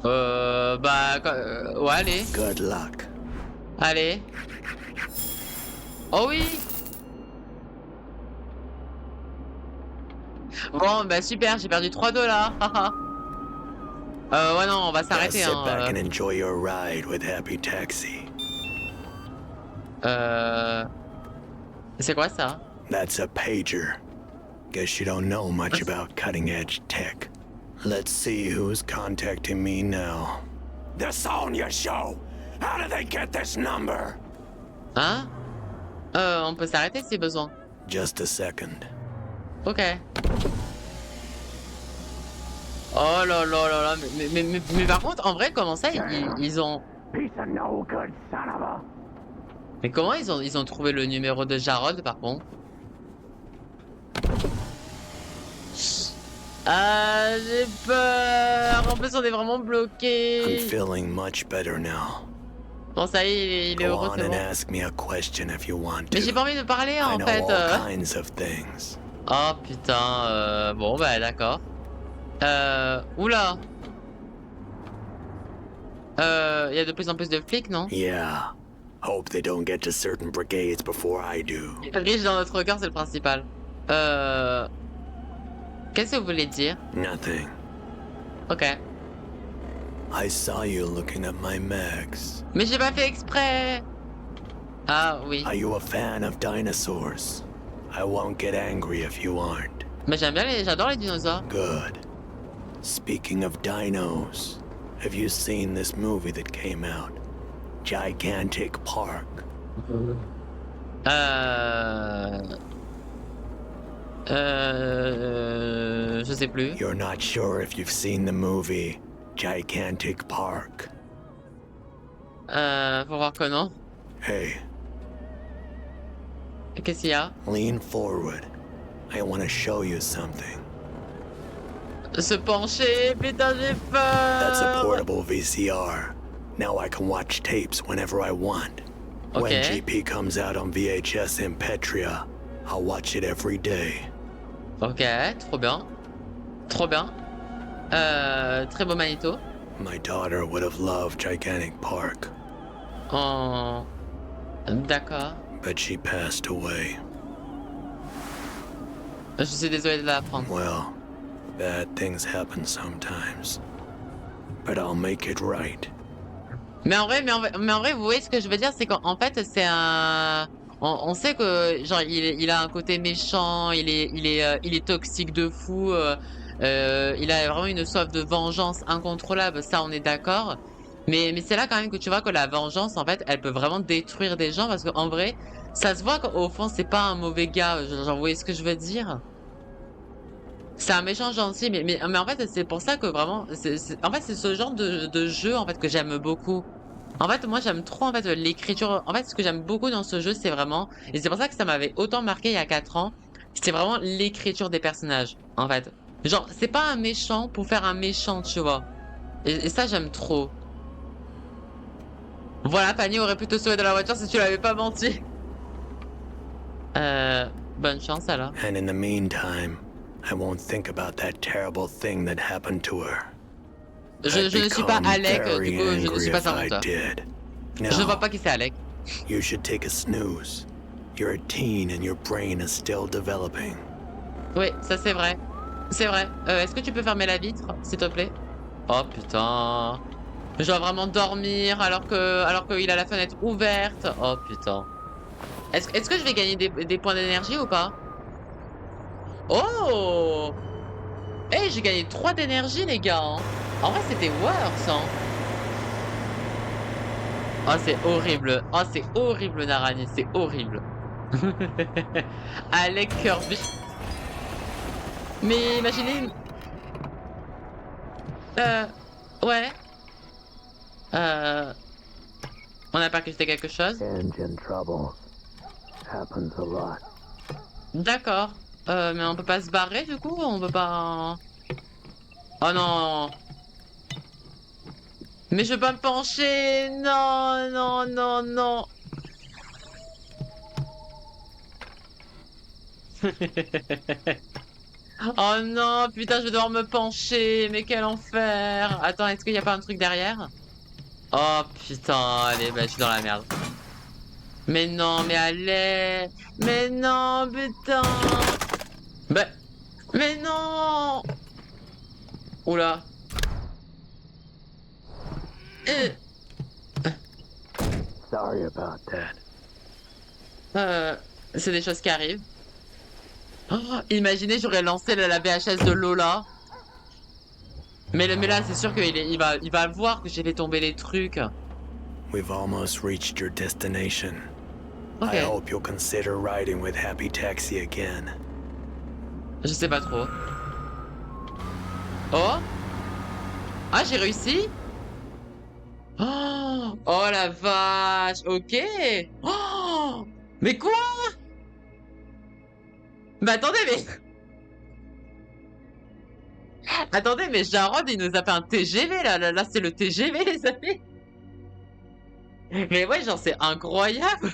Ouais, allez. Good luck. Allez. Oh oui. Bon, bah super, j'ai perdu 3 $. Ouais, non, on va s'arrêter. Sit back and enjoy your ride with Happy Taxi. C'est quoi ça? That's a pager. Guess you don't know much about cutting-edge tech. Let's see who's contacting me now. The Sonya Show! How did they get this number? Hein? On peut s'arrêter si besoin. Just a second. Ok. Oh là là là là, mais par contre, en vrai, comment ça, ils ont... Mais comment ils ont trouvé le numéro de Jarod, par contre? Ah, j'ai peur. En plus, on est vraiment bloqué. I'm feeling much better now. Bon, ça y est, il est heureux, c'est bon. Mais j'ai pas envie de parler, en fait. Oh, putain. Bon, bah, d'accord. Oula. Il y a de plus en plus de flics, non? Yeah. Hope they don't get to certain brigades before I do. Riche dans notre cœur, c'est le principal. Qu'est-ce que vous voulez dire? Nothing. Ok. I saw you looking at my mags. Mais j'ai pas fait exprès. Ah oui. Are you a fan of dinosaurs? I won't get angry if you aren't. Mais j'adore les dinosaures. Good. Speaking of dinos, have you seen this movie that came out? Gigantic Park. Je sais plus. You're not sure if you've seen the movie Gigantic Park. Faut voir que non. Hey. Qu'est-ce qu'il y a? Lean forward. I want to show you something. Se pencher, putain j'ai peur. That's a portable VCR. Now I can watch tapes whenever I want. Okay. When GP comes out on VHS in Petria, I'll watch it every day. Ok, trop bien. Trop bien. Très beau magnéto. My daughter would have loved Gigantic Park. Oh. D'accord. But she passed away. Je suis désolé de l'apprendre. Well, Bad things happen sometimes. But I'll make it right. Mais en vrai, vous voyez ce que je veux dire, c'est qu'en fait, c'est un... On sait que, genre, il a un côté méchant, il est toxique de fou, il a vraiment une soif de vengeance incontrôlable, ça, on est d'accord. Mais c'est là quand même que tu vois que la vengeance, en fait, elle peut vraiment détruire des gens, parce qu'en vrai, ça se voit qu'au fond, c'est pas un mauvais gars, genre, vous voyez ce que je veux dire? C'est un méchant gentil, mais en fait, c'est pour ça que vraiment, en fait, c'est ce genre de jeu, en fait, que j'aime beaucoup. En fait, moi, j'aime trop, en fait, l'écriture. En fait, ce que j'aime beaucoup dans ce jeu, c'est vraiment, et c'est pour ça que ça m'avait autant marqué il y a 4 ans, c'est vraiment l'écriture des personnages, en fait. Genre, c'est pas un méchant pour faire un méchant, tu vois. Et ça, j'aime trop. Voilà, Fanny aurait pu te sauver dans la voiture si tu l'avais pas menti. Bonne chance, alors. And in the meantime, I won't think about that terrible thing that happened to her. Je ne suis pas Alec, du coup, je ne suis pas Samantha. Je ne vois pas qui c'est Alec. You should take a snooze. You're a teen and your brain is still developing. Oui, ça c'est vrai. C'est vrai. Est-ce que tu peux fermer la vitre, s'il te plaît? Oh putain. Je dois vraiment dormir alors qu'il a la fenêtre ouverte. Oh putain. Est-ce que je vais gagner des points d'énergie ou pas? Oh! Eh, j'ai gagné 3 d'énergie, les gars. Hein. En vrai, c'était worse. Hein. Oh, c'est horrible. Oh, c'est horrible, Narani. C'est horrible. Alec Kirby. Mais imaginez... Ouais. On a percuté quelque chose. D'accord. Mais on peut pas se barrer du coup? On peut pas... Oh non. Mais je peux pas me pencher. Non, non, non, non. Oh non, putain, je vais devoir me pencher. Mais quel enfer. Attends, est-ce qu'il y a pas un truc derrière? Oh putain, allez, bah je suis dans la merde. Mais non, mais allez. Mais non, putain. Bah... Mais non. Oula. Sorry about that. C'est des choses qui arrivent. Oh, imaginez, j'aurais lancé la VHS de Lola. Mais là, c'est sûr qu'il va voir que j'ai fait tomber les trucs. We've almost reached your destination. I hope you'll consider riding with Happy Taxi again. Je sais pas trop. Oh. Ah, j'ai réussi. Oh, oh la vache. Ok. Oh. Mais quoi? Mais attendez, mais... Attendez, mais Jarod, il nous a fait un TGV, là c'est le TGV, les amis. Mais ouais, genre, c'est incroyable.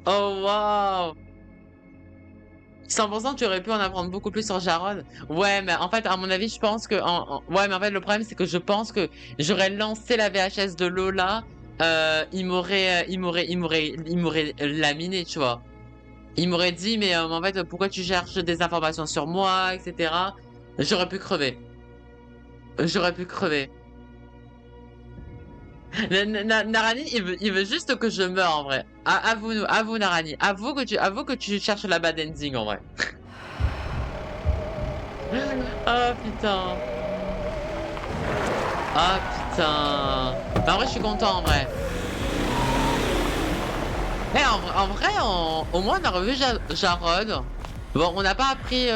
Oh, waouh. 100% tu aurais pu en apprendre beaucoup plus sur Jarod. Ouais, mais en fait, à mon avis, je pense que... Ouais, mais en fait, le problème, c'est que je pense que j'aurais lancé la VHS de Lola, il m'aurait laminé, tu vois. Il m'aurait dit, mais en fait, pourquoi tu cherches des informations sur moi, etc. J'aurais pu crever. J'aurais pu crever. Narani, il veut juste que je meure en vrai. Avoue Narani, avoue que tu cherches la bad ending en vrai. Oh putain. Oh putain. Bah, en vrai, je suis content en vrai. Eh, en vrai, au moins on a revu Jarod. Bon, on n'a pas appris...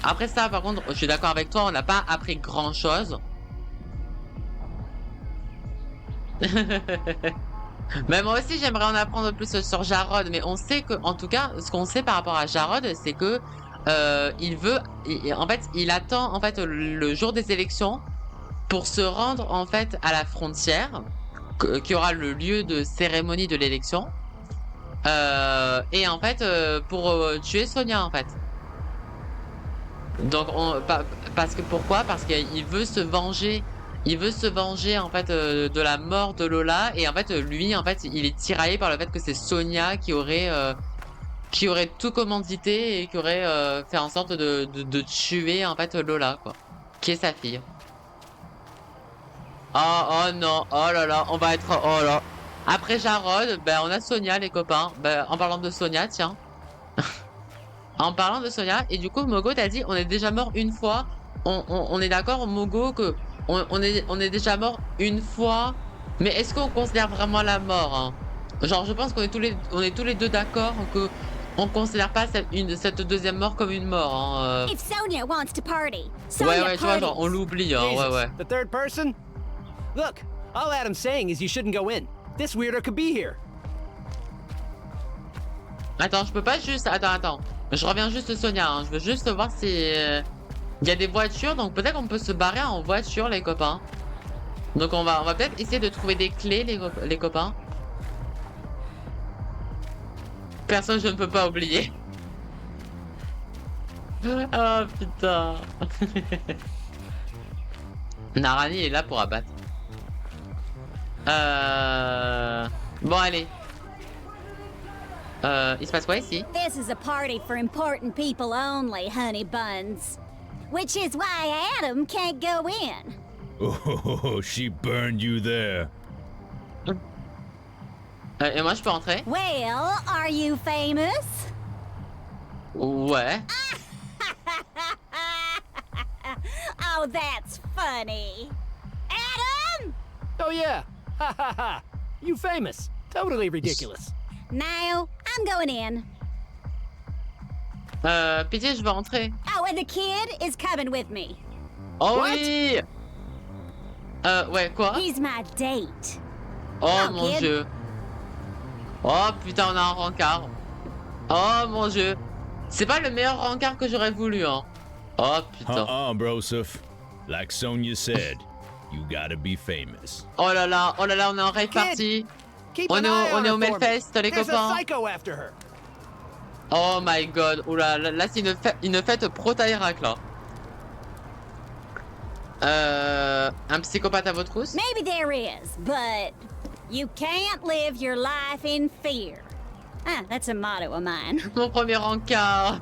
Après ça, par contre, je suis d'accord avec toi, on n'a pas appris grand chose. Mais moi aussi j'aimerais en apprendre plus sur Jarod, mais on sait que, en tout cas, ce qu'on sait par rapport à Jarod, c'est que en fait, il attend en fait le jour des élections pour se rendre en fait à la frontière, qui aura le lieu de cérémonie de l'élection, et en fait pour tuer Sonia en fait. Donc pourquoi? Parce qu'il veut se venger. Il veut se venger en fait de la mort de Lola, et en fait lui en fait il est tiraillé par le fait que c'est Sonia qui aurait qui aurait tout commandité et qui aurait fait en sorte de tuer en fait Lola quoi, qui est sa fille. Oh non, oh là là, on va être, oh là. Après Jarod, ben on a Sonia les copains. Ben, en parlant de Sonia, tiens. En parlant de Sonia, et du coup Mogo t'a dit on est déjà mort une fois. On est d'accord Mogo que on est déjà mort une fois. Mais est-ce qu'on considère vraiment la mort hein? Genre je pense qu'on est tous les deux d'accord que on considère pas cette deuxième mort comme une mort hein. If Sonia wants to party, Ouais, tu vois, genre, on l'oublie hein, ouais. The third person? Look, all Adam's saying is you shouldn't go in. This weirdo could be here. Attends, je peux pas juste... Attends. Je reviens juste Sonia, hein. Je veux juste voir si... Il y a des voitures, donc peut-être qu'on peut se barrer en voiture, les copains. Donc on va peut-être essayer de trouver des clés, les copains. Personne, je ne peux pas oublier. Oh putain. Narani est là pour abattre. Bon, allez. Il se passe quoi ici? This is a party for important people only, honey buns. Which is why Adam can't go in. Oh, she burned you there. Et moi, je peux entrer? Well, are you famous? Ouais. Oh, that's funny. Adam! Oh yeah, ha ha ha. You famous. Totally ridiculous. Now, I'm going in. Pitié, je veux entrer. Oh, and the kid is coming with me. Oh What? oui! Ouais, quoi? He's my date. Oh Oh, mon kid. dieu. Oh putain, on a un rencard. Oh mon dieu. C'est pas le meilleur rencard que j'aurais voulu, hein. Oh putain. Broseph. Like Sonia said, you gotta be famous. Oh là là, on est en rave party. Keep On an est eye au on her for me. Melfest, les There's a copains. psycho after her. Oh my god. Oh là là, c'est une fête pro-Taïrak, là. Un psychopathe à votre trousse? Maybe there is, but you can't live your life in fear. Ah, that's a motto of mine. Mon premier rencard.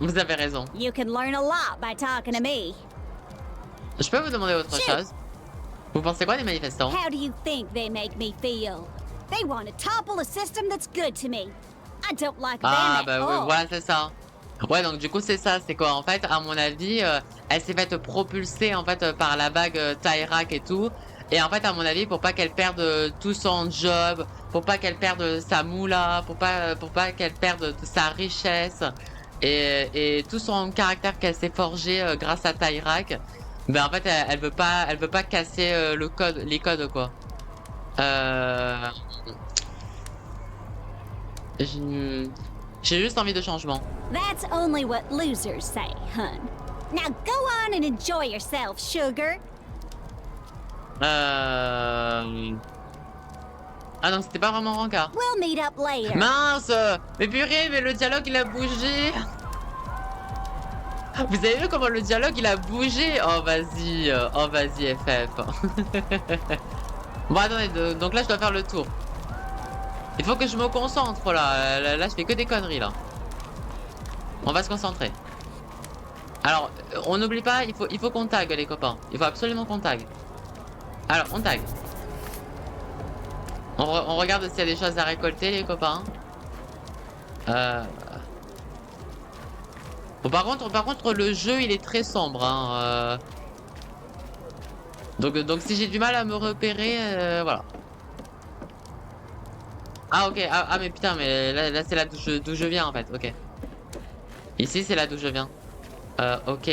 Vous avez raison. You can learn a lot by talking to me. Je peux vous demander autre chose? Vous pensez quoi des manifestants? How do you think they make me feel? They want to topple a system that's good to me. I don't like them Ah at bah oui, all. voilà, c'est ça. Ouais, donc du coup c'est ça, c'est quoi en fait, à mon avis, elle s'est faite propulser en fait par la vague Taïrak et tout. Et en fait, à mon avis, pour pas qu'elle perde tout son job, pour pas qu'elle perde sa moula, pour pas qu'elle perde sa richesse et tout son caractère qu'elle s'est forgé grâce à Taïrak, ben en fait, elle veut pas casser les codes quoi. J'ai juste envie de changement. That's only what losers say, hun. Now go on and enjoy yourself, sugar. Ah non, c'était pas vraiment rencard. We'll meet up later. Mince! Mais purée, mais le dialogue il a bougé! Vous avez vu comment le dialogue il a bougé? Oh vas-y FF. Bon attendez, donc là je dois faire le tour. Il faut que je me concentre là, là je fais que des conneries là. On va se concentrer. Alors, on n'oublie pas, il faut qu'on tag les copains. Il faut absolument qu'on tag. Alors, on tag. On regarde s'il y a des choses à récolter les copains. Bon, par contre, le jeu il est très sombre. Hein, donc si j'ai du mal à me repérer, voilà. Ah ok, ah mais putain, mais là c'est là d'où je viens en fait, ok. Ici c'est là d'où je viens. Ok.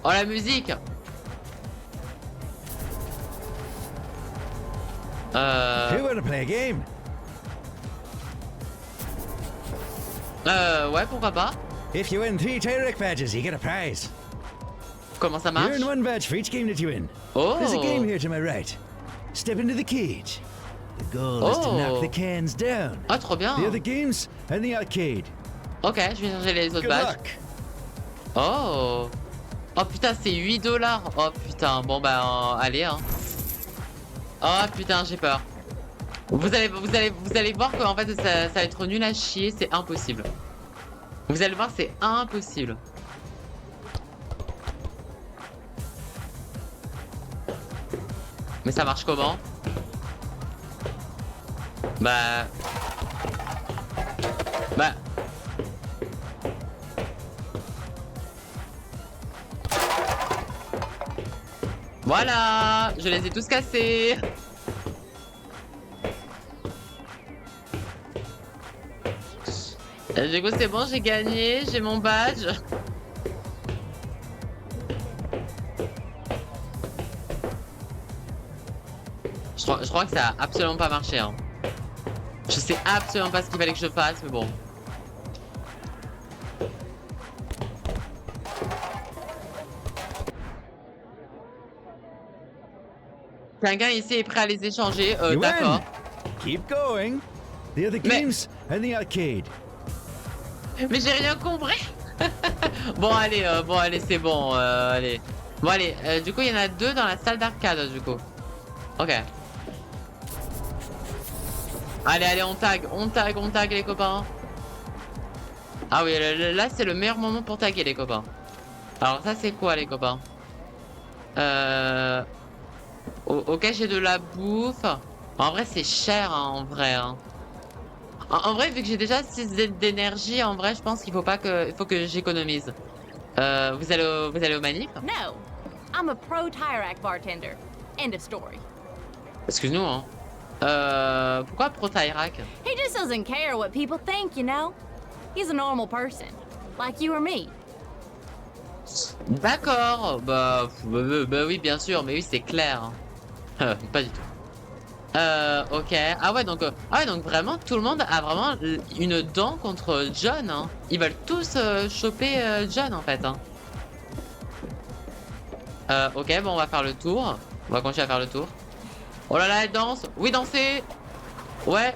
Oh la musique. You wanna play a game? Ouais, pourquoi pas. If you win 3 Tyrek badges, you get a prize. Comment ça You marche? earn 1 badge for each game that you win. Oh. There's a game here to my right. Step into the cage. The goal is to knock the cans down. Ah, trop bien. The other games and the arcade. Ok, je vais changer les autres Good badges. luck. Oh. Oh putain, c'est $8. Oh putain, bon bah allez hein. Oh putain, j'ai peur. Vous allez voir qu'en fait ça va être nul à chier, c'est impossible. Vous allez voir, c'est impossible. Mais ça marche comment? Bah... Voilà, je les ai tous cassés. Du coup c'est bon, j'ai gagné, j'ai mon badge. Je crois que ça a absolument pas marché. Hein. Je sais absolument pas ce qu'il fallait que je fasse, mais bon. Quelqu'un ici est prêt à les échanger, d'accord. Keep going. The other games and the arcade. Mais j'ai rien compris. Bon allez, c'est bon, allez. Bon allez, du coup il y en a 2 dans la salle d'arcade du coup. Ok. Allez, on tag les copains. Ah oui, là c'est le meilleur moment pour taguer les copains. Alors ça c'est quoi les copains? Ok, j'ai de la bouffe. En vrai c'est cher hein, en vrai. Hein. En vrai, vu que j'ai déjà 6 d'énergie, en vrai je pense qu'il faut que j'économise. Vous allez au manip? No, I'm a pro Tyrak bartender. End of story. Excuse-nous hein. Pourquoi pro Tyrak? He just doesn't care what people think, you know. He's a normal person, like you or me. D'accord, bah oui bien sûr, mais oui c'est clair. Hein. Pas du tout. Ok. Ah ouais donc vraiment tout le monde a vraiment une dent contre John. Hein. Ils veulent tous choper John en fait. Hein. Ok, bon on va faire le tour. On va continuer à faire le tour. Oh là là, elle danse. Oui, danser. Ouais.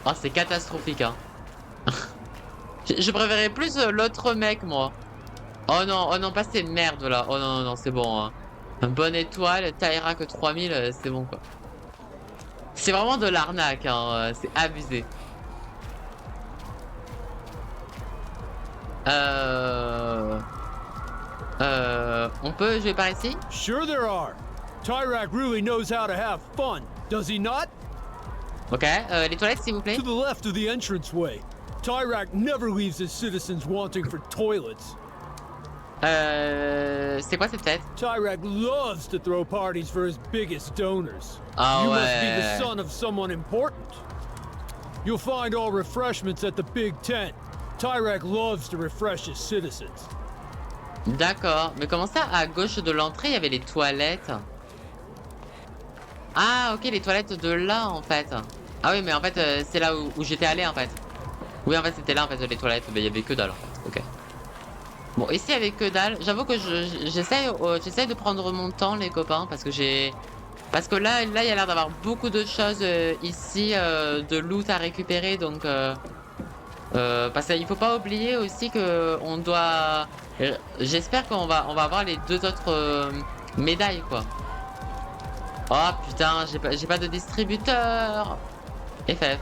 Oh, c'est catastrophique, hein. Je préférais plus l'autre mec, moi. Oh non, pas ces merdes, là. Oh non, c'est bon, hein. Une bonne étoile, Tyrak 3000, c'est bon, quoi. C'est vraiment de l'arnaque, hein. C'est abusé. On peut jouer par ici? Sure there are. Tyrak really knows how to have fun, does he not? Ok, les toilettes s'il vous plaît. To the left of the entranceway. Tyrak never leaves his citizens wanting for toilets. C'est quoi cette fête? Tyrak loves to throw parties for his biggest donors. Ah you ouais. must be the son of someone important. You'll find all refreshments at the big tent. Tyrak loves to refresh his citizens. D'accord, mais comment ça, à gauche de l'entrée, il y avait les toilettes? Ah, ok, les toilettes de là, en fait. Ah oui, mais en fait, c'est là où j'étais allé, en fait. Oui, en fait, c'était là, en fait, les toilettes. Mais il y avait que dalle, en fait. Ok. Bon, ici, il y avait que dalle. J'avoue que j'essaie de prendre mon temps, les copains, parce que Parce que là, il y a l'air d'avoir beaucoup de choses ici, de loot à récupérer, donc... parce qu'il faut pas oublier aussi que on doit... J'espère qu'on va avoir les 2 autres médailles, quoi. Oh putain, j'ai pas de distributeur. FF.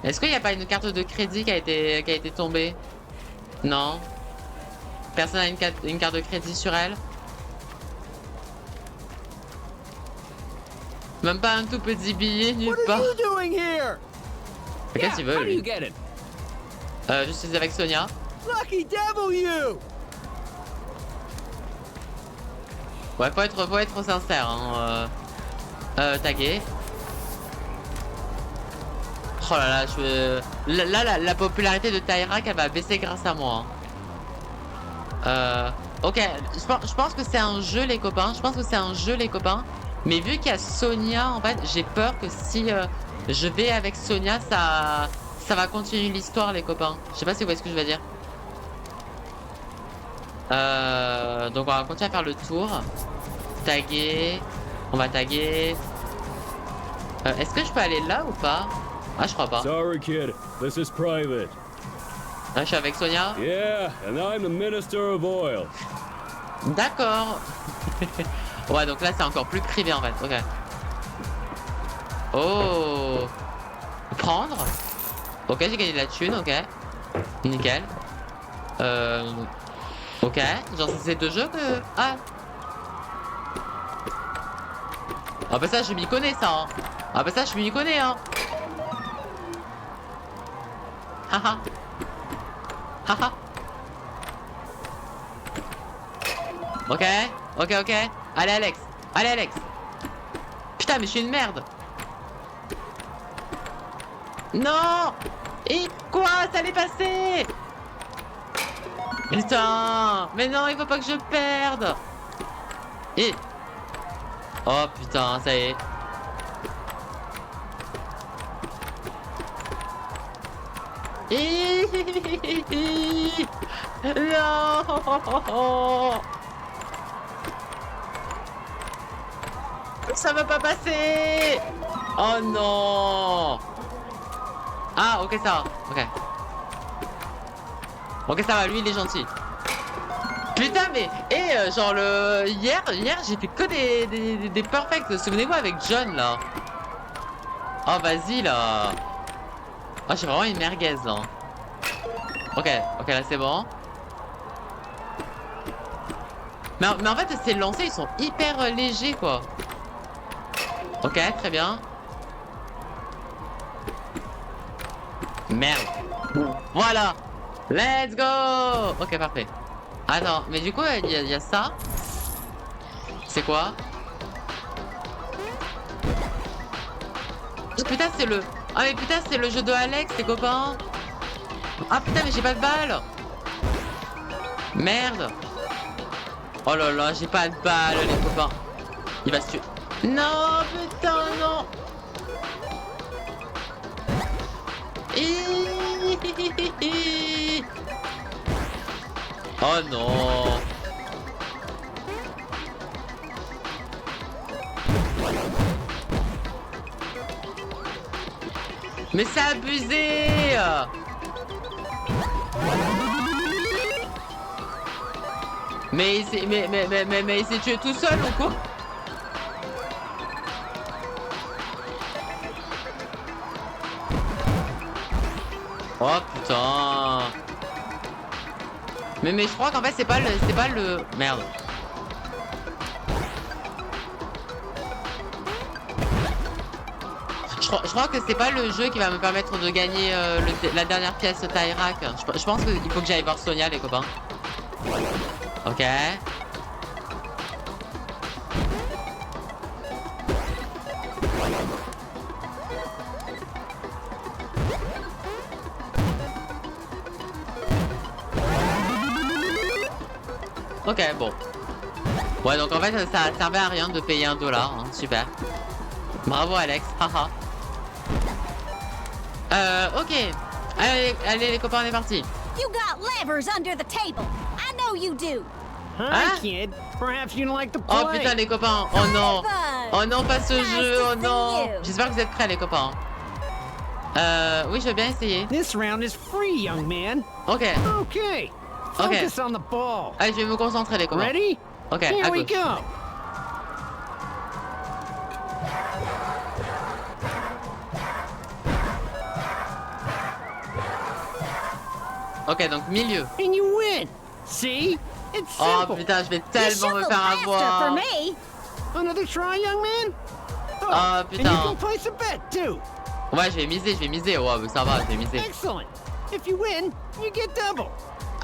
Est-ce qu'il n'y a pas une carte de crédit qui a été tombée? Non. Personne n'a une carte de crédit sur elle? Même pas un tout petit billet nulle part. Qu'est-ce qu'il veut lui? Je suis avec Sonia. Lucky devil you! Ouais, faut être sincère, hein. Tagué. Oh là là, la popularité de Tyrak, elle va baisser grâce à moi. Hein. Ok, je pense que c'est un jeu, les copains. Mais vu qu'il y a Sonia, en fait, j'ai peur que si je vais avec Sonia, ça va continuer l'histoire, les copains. Je sais pas si vous voyez ce que je veux dire. Donc on va continuer à faire le tour. Taguer. On va taguer. Est-ce que je peux aller là ou pas? Ah, je crois pas. Sorry, kid. This is private. Ah, je suis avec Sonia. Yeah, and I'm the Minister of Oil. D'accord. Ouais, donc là, c'est encore plus privé, en fait. Ok. Oh. Prendre. Ok, j'ai gagné de la thune, ok. Nickel. Ok. Genre, c'est ces deux jeux que... Ah. Ah bah ça, je m'y connais, ça. Hein. Ah bah ça, je m'y connais, hein. Haha. Haha. Ok, ok, ok. Allez, Alex. Allez, Alex. Putain, mais je suis une merde. Non. Et quoi? Ça allait passer. Putain. Mais non, il faut pas que je perde. Et... Oh putain, ça y est. Non. Ça va pas passer. Oh non. Ah ok ça va. Ok. Ok ça va, lui il est gentil. Putain mais genre hier j'ai fait que des perfects. Souvenez-vous avec John là. Oh vas-y là. Oh j'ai vraiment une merguez là. Ok là c'est bon. Mais en fait ces lancers ils sont hyper légers quoi. Ok très bien. Merde. Voilà. Let's go. Ok parfait. Attends mais du coup il y a ça. C'est quoi? Putain c'est le... Ah mais putain c'est le jeu de Alex les copains. Ah putain mais j'ai pas de balles. Merde. Oh là là j'ai pas de balles les copains. Il va se tuer. Non putain non. Oh non. Mais c'est abusé. Mais il s'est tué tout seul ou quoi? Oh putain. Mais je crois qu'en fait c'est pas le... Merde. Je crois que c'est pas le jeu qui va me permettre de gagner la dernière pièce Tyrak. Je pense qu'il faut que j'aille voir Sonia les copains. Ok. Ok, bon. Ouais, donc en fait, ça servait à rien de payer $1. Hein. Super. Bravo, Alex. Haha. Ok. Allez, les copains, on est partis. You got levers under the table. I know you do. Hi, kid. Perhaps you like to play. Oh putain, les copains. Oh non. Oh non, pas ce jeu. Oh non. J'espère que vous êtes prêts, les copains. Oui, je veux bien essayer. This round is free, young man. Ok. Okay. Focus on the ball. Allez, je vais me concentrer, les copains. Ready? Ok, Here à we gauche. go. Ok, donc milieu. And you win. See? It's Oh simple. putain, je vais tellement me faire avoir. Another try, young man? Oh And you putain. can place a bet too. Ouais, je vais miser. Ouais, mais ça va, je vais miser. Excellent. If you win, you get double.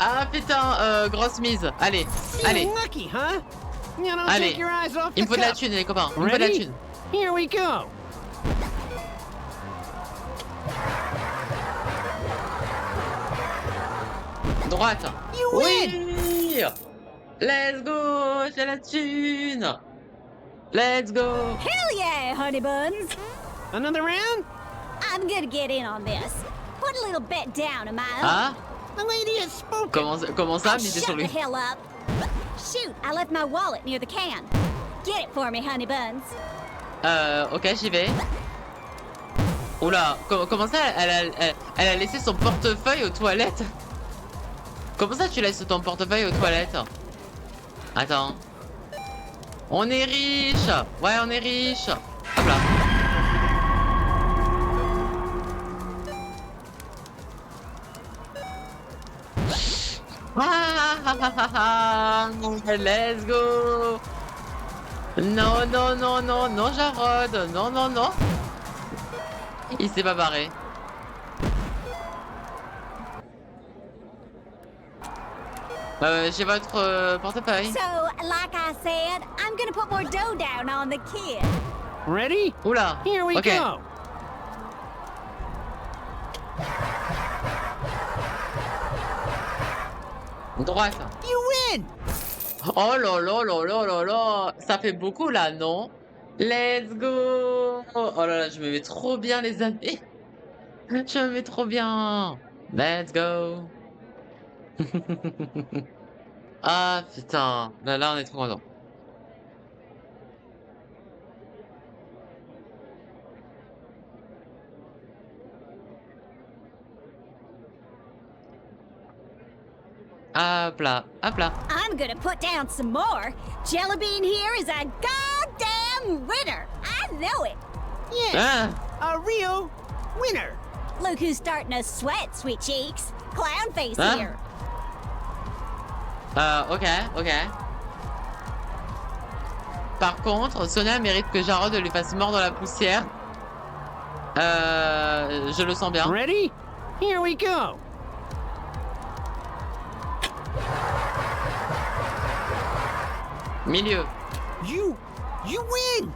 Ah putain, grosse mise. Allez, allez. Lucky, huh? You know, Allez. take your eyes off Il me the faut de la cup. thune, les copains. Il me faut de la Ready? thune. Here we go. Droite. You win. Oui. Let's go. J'ai la thune. Let's go. Hell yeah, honey buns. Another round? I'm gonna get in on this. Put a little bet down, am I? Ah? The lady has spoken. Comment ça, Oh, miser shut sur lui? the hell up. Shoot, I left my wallet near the can. Get it for me, honey buns. Ok, j'y vais. Oula, comment ça, elle a laissé son portefeuille aux toilettes? Comment ça, tu laisses ton portefeuille aux toilettes? Attends. On est riche. Ouais, on est riche. Hop là. Let's go. Non, non, non, non, non, Jarod. Non, non, non. Il s'est pas barré. J'ai votre portefeuille. So, like I said, I'm gonna put more dough down on the kid. Ready? Oula. Here we Okay. go. Droite. You win. Oh là là là là là là. Ça fait beaucoup là, non? Let's go. Oh là là, je me mets trop bien, les amis. Je me mets trop bien. Let's go. Ah putain. Là, on est trop content. Hop là, hop là. I'm gonna put down some more. Jellybean here is a goddamn winner. I know it. Yes, Ah. a real winner. Look who's starting to sweat, sweet cheeks. Clownface Huh? here. Ok, ok. Par contre, Sonia mérite que Jarod lui fasse mort dans la poussière. Je le sens bien. Ready? Here we go. Milieu. You win.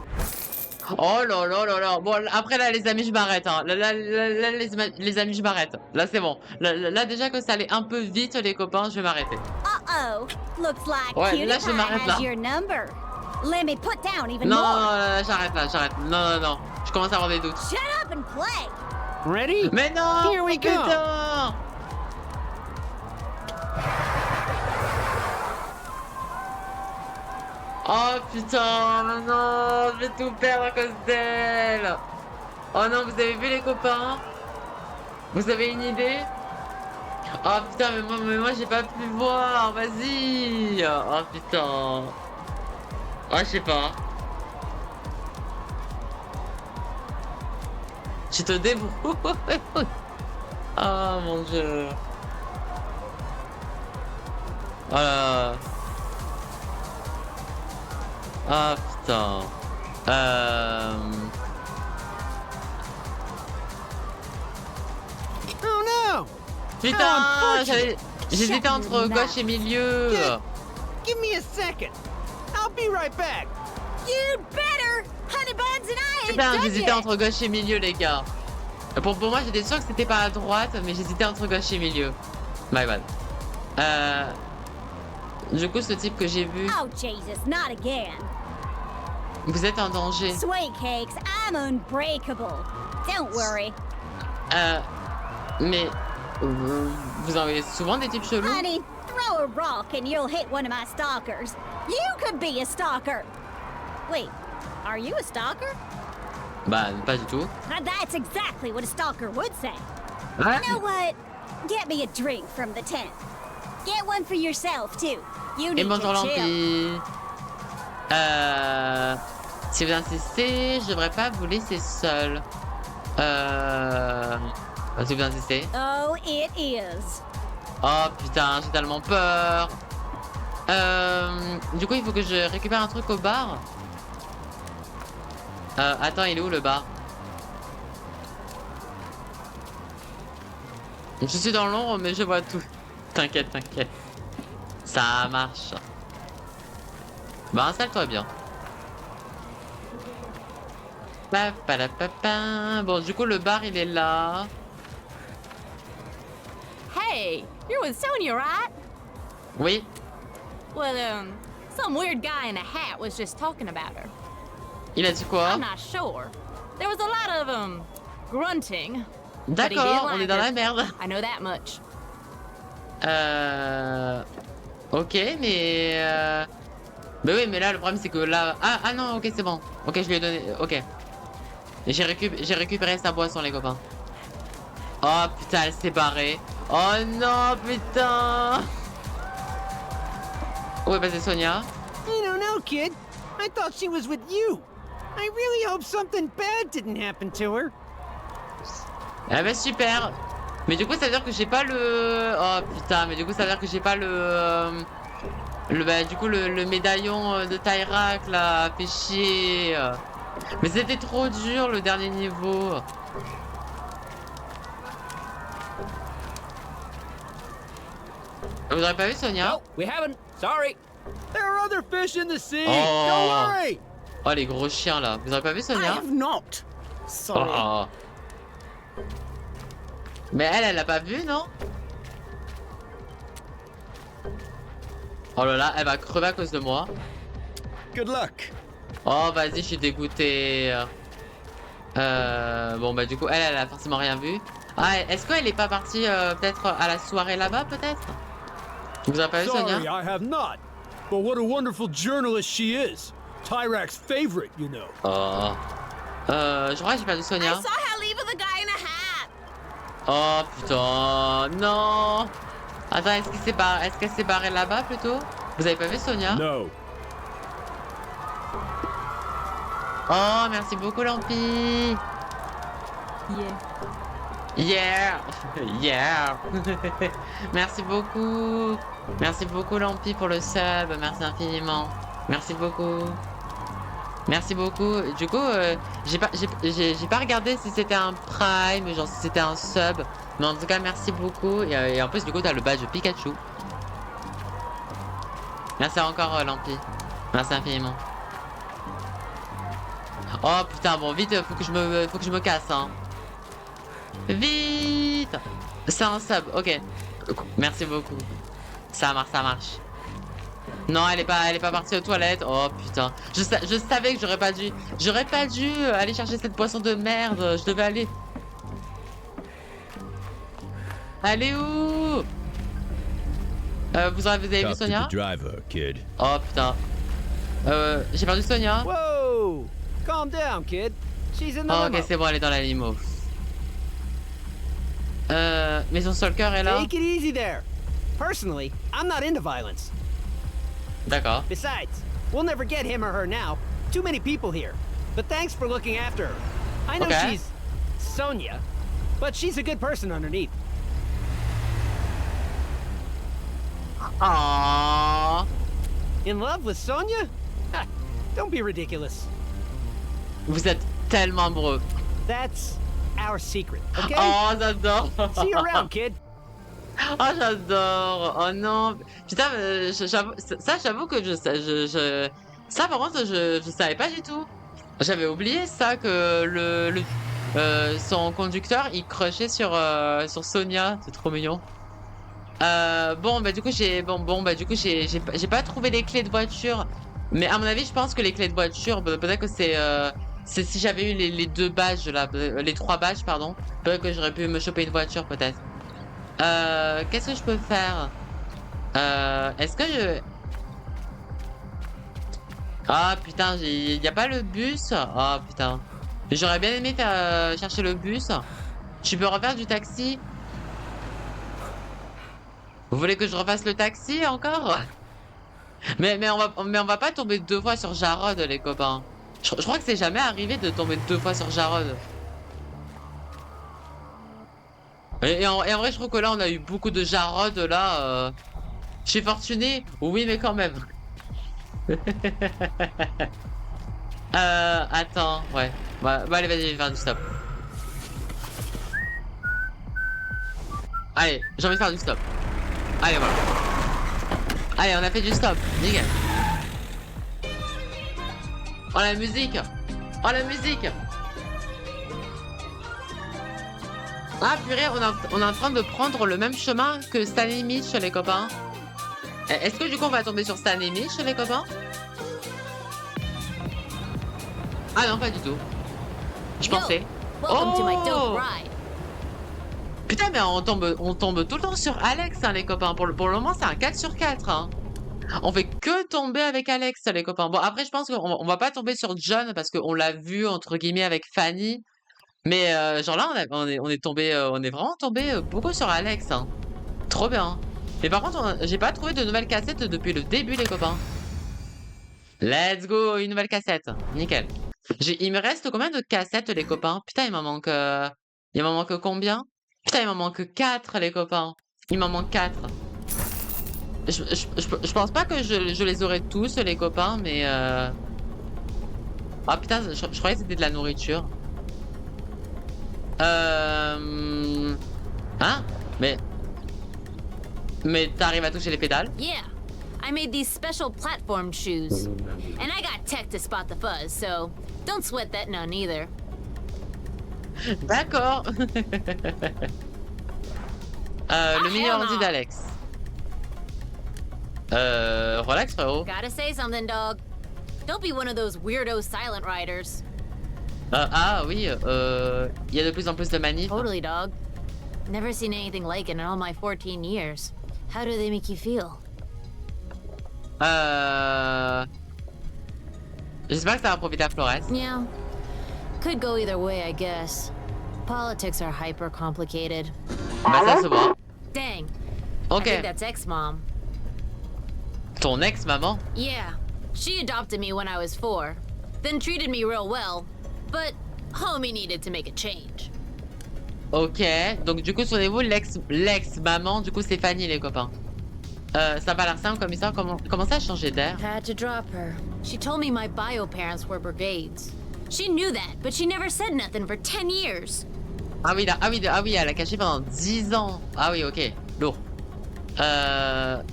Oh là là là là. Bon, après là, les amis, je m'arrête. Hein. Là, les amis, je m'arrête. Là, c'est bon. Là, déjà que ça allait un peu vite, les copains, je vais m'arrêter. Uh-oh. Looks like Ouais, Cutie là, je Pie m'arrête là. has your number. Let me put down even Non, more. non, non, j'arrête là, j'arrête. Non, non, non. Je commence à avoir des doutes. Shut up and play. Ready? Mais non! Here we go. Putain! Oh putain, non, je vais tout perdre à cause d'elle. Oh non, vous avez vu les copains? Vous avez une idée? Oh putain, mais moi j'ai pas pu voir, vas-y. Oh putain. Oh, je sais pas. Tu te débrouilles. Oh mon dieu. Oh là là. Ah putain. Oh no. Putain, j'hésitais entre gauche et milieu. Give me a second. I'll be right back. You'd better. Honey Buns and I ain't Putain, done j'hésitais yet. entre gauche et milieu, les gars. Pour moi, j'étais sûr que c'était pas à droite, mais j'hésitais entre gauche et milieu. My bad. Du coup, ce type que j'ai vu, Oh Jesus, not again. vous êtes en danger. Sweet cakes, I'm unbreakable. Don't worry. Mais vous en avez souvent des types chelous? Honey, throw a rock and you'll hit one of my stalkers. You could be a stalker. Wait, are you a stalker? Bah, pas du tout. That's exactly what a stalker would say. Ouais. You know what? Get me a drink from the tent. Get one for yourself, too. You Et need bonjour to chill. l'Empire. Si vous insistez, je devrais pas vous laisser seul. Si vous insistez. Oh, it is. Oh putain, j'ai tellement peur. Du coup, il faut que je récupère un truc au bar. Attends, il est où le bar? Je suis dans l'ombre, mais je vois tout. T'inquiète, t'inquiète. Ça marche. Bah, installe-toi bien. Bon, du coup, le bar, il est là. Hey, you're with Sonia, right? Oui. Well, some weird guy in a hat was just talking about her. Il a dit quoi? I'm not sure. There was a lot of, grunting. But he did D'accord, on like est dans her. la merde. I know that much. Ok, mais... Bah oui, mais là, le problème, c'est que là... Ah non, ok, c'est bon. Ok, je lui ai donné... Ok. J'ai récupéré sa boisson, les copains. Oh, putain, elle s'est barrée. Oh non, putain. Où est passée Sonia? I don't know, kid. I thought she was with you. I really hope something bad didn't happen to her. Ah bah super. Mais du coup ça veut dire que j'ai pas le... Oh putain, mais du coup ça veut dire que j'ai pas le médaillon de Tyrak là, fait chier. Mais c'était trop dur le dernier niveau. Vous aurez pas vu Sonia? No, we haven't. Sorry. There are other fish in the sea. Oh. Don't worry. Oh les gros chiens là. Vous aurez pas vu I Sonia? have not. Sorry. Oh. Mais elle l'a pas vu, non? Oh là là, elle va crever à cause de moi. Good luck. Oh vas-y, je suis dégoûté. Bon bah du coup, elle a forcément rien vu. Ah, est-ce qu'elle est pas partie peut-être à la soirée là-bas, peut-être? Vous avez pas vu Sorry, Sonia? I have not. But what a wonderful journalist she is. Tyrak's favorite, you know. Oh. Je crois que j'ai perdu Sonia. I saw her leave with a guy in a hat. Oh putain, non. Attends, est-ce qu'elle s'est barrée là-bas plutôt? Vous avez pas vu Sonia? No. Oh, merci beaucoup Lampi. Yeah. Yeah. Merci beaucoup. Merci beaucoup Lampi pour le sub. Merci infiniment. Merci beaucoup. Merci beaucoup. Du coup, j'ai pas regardé si c'était un prime, genre si c'était un sub. Mais en tout cas, merci beaucoup. Et en plus, du coup, t'as le badge Pikachu. Merci encore Lampi. Merci infiniment. Oh putain, bon vite, faut que je me casse hein. Vite. C'est un sub, ok. Merci beaucoup. Ça marche, ça marche. Non, elle est pas partie aux toilettes. Oh putain. Je savais que j'aurais pas dû aller chercher cette poisson de merde. Je devais aller. Allez où? Vous avez vu Talk to Sonia? the driver, kid. Oh putain. J'ai perdu Sonia. Whoa! Calm down, kid. She's in the Oh, limo. ok, c'est bon, elle est dans la limo. Mais son stalker est là. Take it easy there. Personally, I'm not into violence. D'accord. Besides, we'll never get him or her now. Too many people here. But thanks for looking after her. I know Okay. she's Sonia, but she's a good person underneath. Aww. In love with Sonia? Ha, don't be ridiculous. Vous êtes tellement amoureux. That's our secret, okay? Oh, j'adore. See you around, kid. Oh, j'adore. Oh non. Putain, j'avoue que ça par contre, je savais pas du tout. J'avais oublié ça que son conducteur il crushait sur Sonia. C'est trop mignon. Bon bah du coup j'ai pas trouvé les clés de voiture. Mais à mon avis, je pense que les clés de voiture, peut-être que c'est si j'avais eu les deux badges là, les trois badges pardon, peut-être que j'aurais pu me choper une voiture peut-être. Qu'est-ce que je peux faire? Est-ce que je... Ah putain, y a pas le bus? Oh putain. J'aurais bien aimé chercher le bus. Tu peux refaire du taxi? Vous voulez que je refasse le taxi encore? mais on va pas tomber deux fois sur Jarod les copains. Je crois que c'est jamais arrivé de tomber deux fois sur Jarod. Et en vrai, je trouve que là, on a eu beaucoup de Jarod, là. Je suis fortuné, oui, mais quand même. Attends, ouais. Bah allez, vas-y, je vais faire du stop. Allez, j'ai envie de faire du stop. Allez, voilà. Allez, on a fait du stop, nickel. Oh, la musique. Oh, la musique. Ah purée, on est en train de prendre le même chemin que Stan et Mitch les copains. Est-ce que du coup on va tomber sur Stan et Mitch les copains? Ah non, pas du tout. Je pensais. Oh putain, mais on tombe tout le temps sur Alex hein, les copains. Pour le moment c'est un 4 sur 4 hein. On fait que tomber avec Alex les copains. Bon après je pense qu'on va pas tomber sur John parce qu'on l'a vu entre guillemets avec Fanny. Mais genre là on est vraiment tombé beaucoup sur Alex hein. Trop bien. Mais par contre, j'ai pas trouvé de nouvelles cassettes depuis le début, les copains. Let's go, une nouvelle cassette. Nickel. Il me reste combien de cassettes, les copains? Putain, il m'en manque... Il m'en manque combien? Putain, il m'en manque 4, les copains. Il m'en manque 4. Je pense pas que je les aurai tous, les copains, mais... Ah putain, je croyais que c'était de la nourriture. Hein? Mais t'arrives à toucher les pédales? Yeah. I made these special platform shoes. And I got tech to spot the fuzz, so don't sweat that none either. D'accord. Le mini ordi d'Alex. Relax, frérot. Gotta say something, dog. Don't be one of those weirdo silent riders. Ah oui, il y a de plus en plus de manifs. Totally, dog. Never seen anything like it in all my 14 years. How do they make you feel? J'espère que ça va profiter à Flores. Yeah. Could go either way, I guess. Politics are hyper complicated. Bah ça se voit. Dang. Ok. I think that's ex-mom. Ton ex-maman? Yeah. She adopted me when I was 4. Then treated me real well. But homie needed to make a change. Ok. Donc du coup, souvenez-vous, l'ex-maman, du coup, c'est Fanny, les copains. Ça n'a pas l'air simple comme histoire. Comment ça a changé d'air? Had to drop her. She told me my bio parents were brigades. She knew that, but she never said nothing for 10 years. Ah oui, elle a caché pendant 10 ans. Ah oui, ok. Lourd. Elle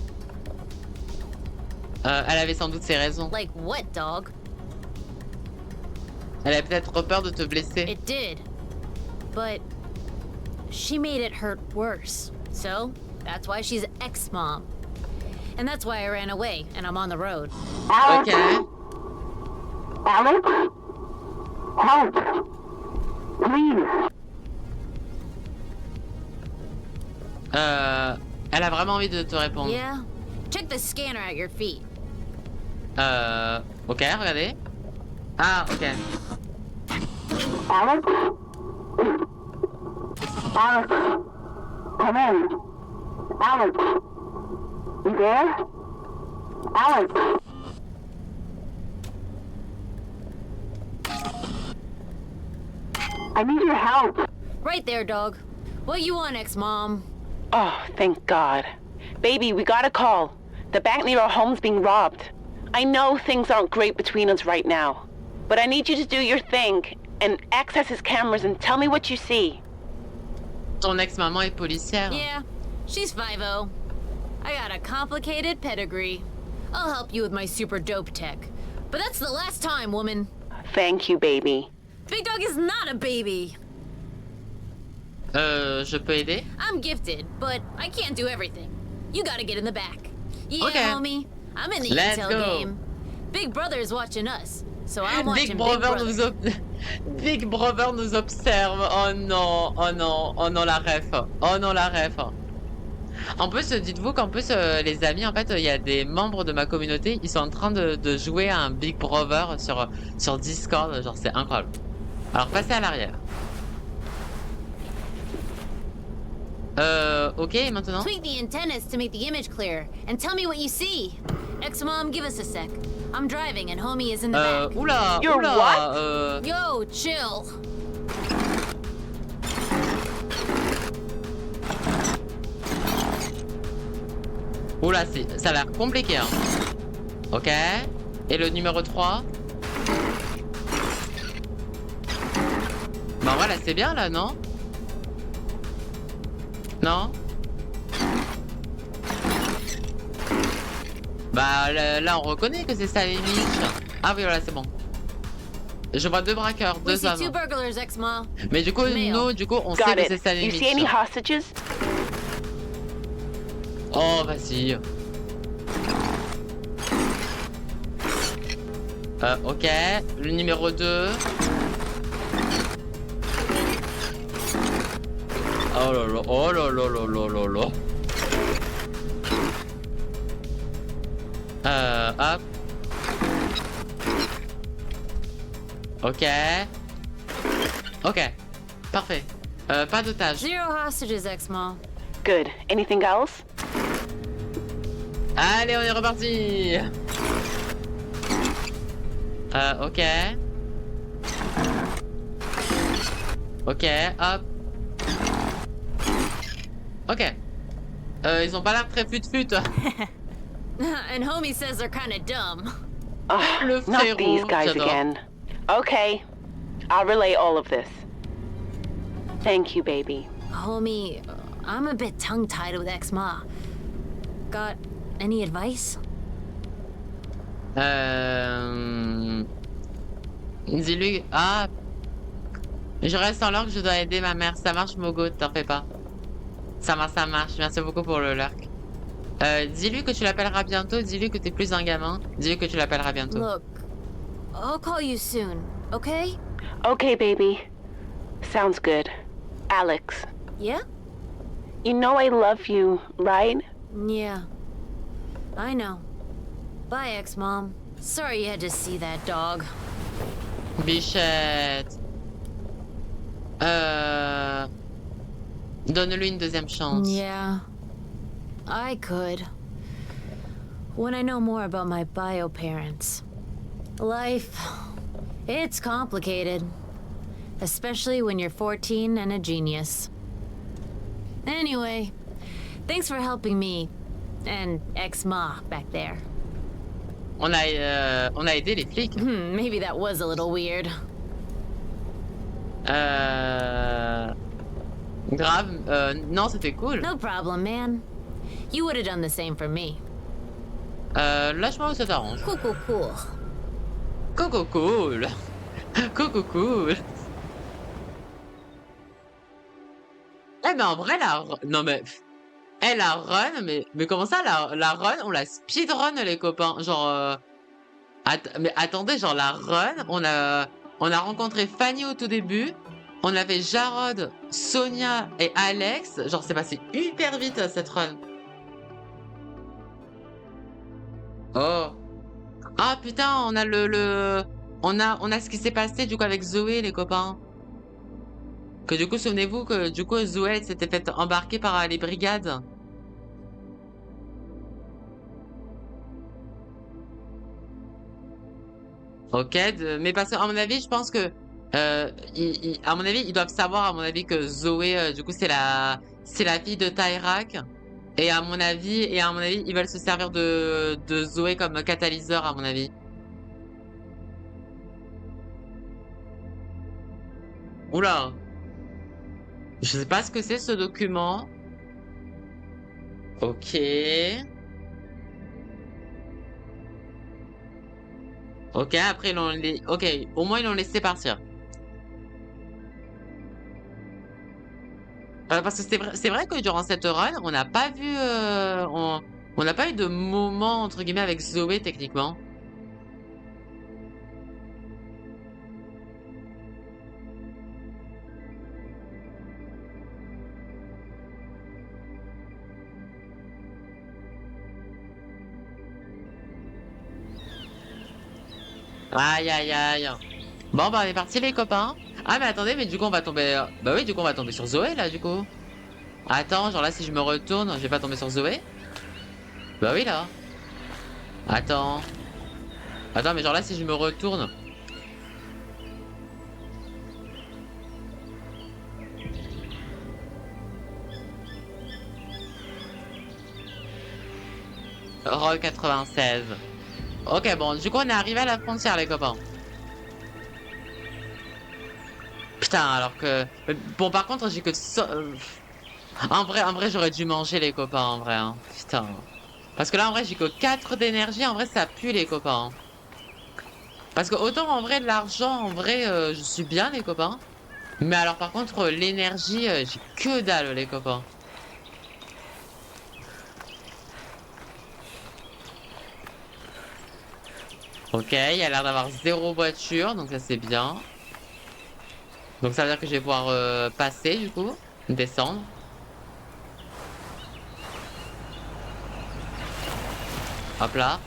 avait sans doute ses raisons. Like what, dog? Elle avait peut-être peur de te blesser. It did. But she made it hurt worse. So, that's why she's ex-mom. And that's why I ran away, and I'm on the road. Ok. Alex? Help! Please! Elle a vraiment envie de te répondre. Yeah? Check the scanner at your feet. Ok, regardez. Ah, ok. Alex? Alex? Come in. Alex? You there? Alex? I need your help. Right there, dog. What you want, ex-mom? Oh, thank God. Baby, we got a call. The bank near our home's being robbed. I know things aren't great between us right now, but I need you to do your thing and access his cameras and tell me what you see. Ton ex-maman est policière. Yeah, she's 5-0. I got a complicated pedigree. I'll help you with my super dope tech. But that's the last time, woman. Thank you, baby. Big Dog is not a baby. Je peux aider? I'm gifted, but I can't do everything. You gotta get in the back. Yeah, okay. homie. I'm in the Let's intel go. game. Big Brother's watching us, so I'm watching Big Brother Big nous observe. Oh non, oh non, oh non la ref. Oh non la ref. En plus, dites-vous qu'en plus, les amis, en fait, il y a des membres de ma communauté, ils sont en train de jouer à un Big Brother sur Discord. Genre, c'est incroyable. Alors, passez à l'arrière. Ok, maintenant. Tweak the antennas to make the image clearer, and tell me what you see. Ex-mom, give us a sec. I'm driving, and homie is in the back. Oula, You're oula, what? Yo, chill. Oula, ça a l'air compliqué, hein. Ok. Et le numéro 3? Bah voilà, c'est bien là, non? Non? Bah là, on reconnaît que c'est ça les niches. Ah oui, voilà, c'est bon. Je vois 2 braqueurs, 2 hommes. Mais du coup, nous, on sait que c'est ça les niches. You see any hostages? Oh, vas-y. Ok. Le numéro 2. Oh là là, oh là là là là là là. Hop. Ok. Ok. Parfait. Pas d'otage. Zero hostages, ex-mom. Good. Anything else? Allez, on est reparti. Ok. Ok, hop. Ok. Ils ont pas l'air très fut-fut. And homie says they're kind of dumb. Le Not frérot, these guys j'adore. again. Okay, I'll relay all of this. Thank you, baby. Homie, I'm a bit tongue-tied with ex-ma. Got any advice? Dis-lui... Ah... Je reste en lurk, je dois aider ma mère. Ça marche, Mogo, t'en fais pas. Ça marche. Merci beaucoup pour le lurk. Dis-lui que tu l'appelleras bientôt. Dis-lui que t'es plus un gamin. Dis-lui que tu l'appelleras bientôt. Look, I'll call you soon, okay? Okay, baby. Sounds good. Alex. Yeah? You know I love you, right? Yeah. I know. Bye, ex-mom. Sorry you had to see that dog. Bichette. Donne-lui une deuxième chance. Yeah. I could. When I know more about my bio parents. Life. It's complicated. Especially when you're 14 and a genius. Anyway, thanks for helping me. And ex-ma back there. On a aidé les flics. Maybe that was a little weird. Grave. Non, c'était cool. No problem, man. You would have done the same for me. Lâche-moi où ça t'arrange. Cool. Cool. Cool. Eh mais en vrai non mais elle la run mais comment ça la run on la speedrun les copains genre mais attendez genre la run on a rencontré Fanny au tout début, on avait Jarod, Sonia et Alex, genre c'est passé hyper vite cette run. Oh. Ah putain, on a on a ce qui s'est passé du coup avec Zoé les copains. Que du coup, souvenez-vous que du coup, Zoé s'était fait embarquer par les brigades. Ok, mais parce qu'à mon avis, je pense que... à mon avis, ils doivent savoir, à mon avis, que Zoé, du coup, c'est la fille de Tyrak. Et à mon avis, ils veulent se servir de Zoé comme catalyseur, à mon avis. Oula. Je sais pas ce que c'est ce document. Ok. Ok, après ils l'ont ok, au moins ils l'ont laissé partir. Parce que c'est vrai que durant cette run, on n'a pas vu, on n'a pas eu de moment entre guillemets avec Zoé techniquement. Aïe aïe aïe. Bon bah on est parti les copains. Ah mais attendez, mais du coup on va tomber... Bah oui, du coup on va tomber sur Zoé là du coup. Attends, genre là si je me retourne, je vais pas tomber sur Zoé? Bah oui là. Attends. Attends, mais genre là si je me retourne... Roll 96. Ok, bon, du coup, on est arrivé à la frontière, les copains. Putain, alors que... Bon, par contre, j'ai que... En vrai, j'aurais dû manger, les copains, en vrai. Hein. Putain. Parce que là, en vrai, j'ai que 4 d'énergie. En vrai, ça pue, les copains. Parce que autant, en vrai, de l'argent, en vrai, je suis bien, les copains. Mais alors, par contre, l'énergie, j'ai que dalle, les copains. Ok, il y a l'air d'avoir 0 voiture, donc ça c'est bien. Donc ça veut dire que je vais pouvoir passer du coup, descendre. Hop là.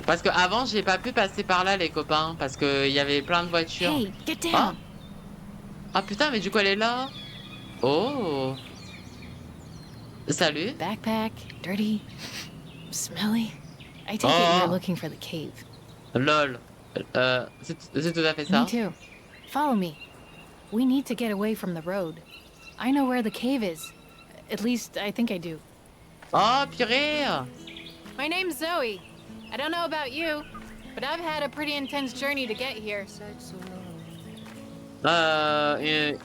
Parce que avant j'ai pas pu passer par là les copains, parce que il y avait plein de voitures. Hey, get down. Ah putain, mais du coup elle est là. Oh. Salut. Backpack, dirty, smelly. I take it you're looking for the cave. Lol. C'est tout à fait ça. Me too. Follow me. We need to get away from the road. I know where the cave is. At least, I think I do. Oh, purée! My name's Zoe. I don't know about you, but I've had a pretty intense journey to get here.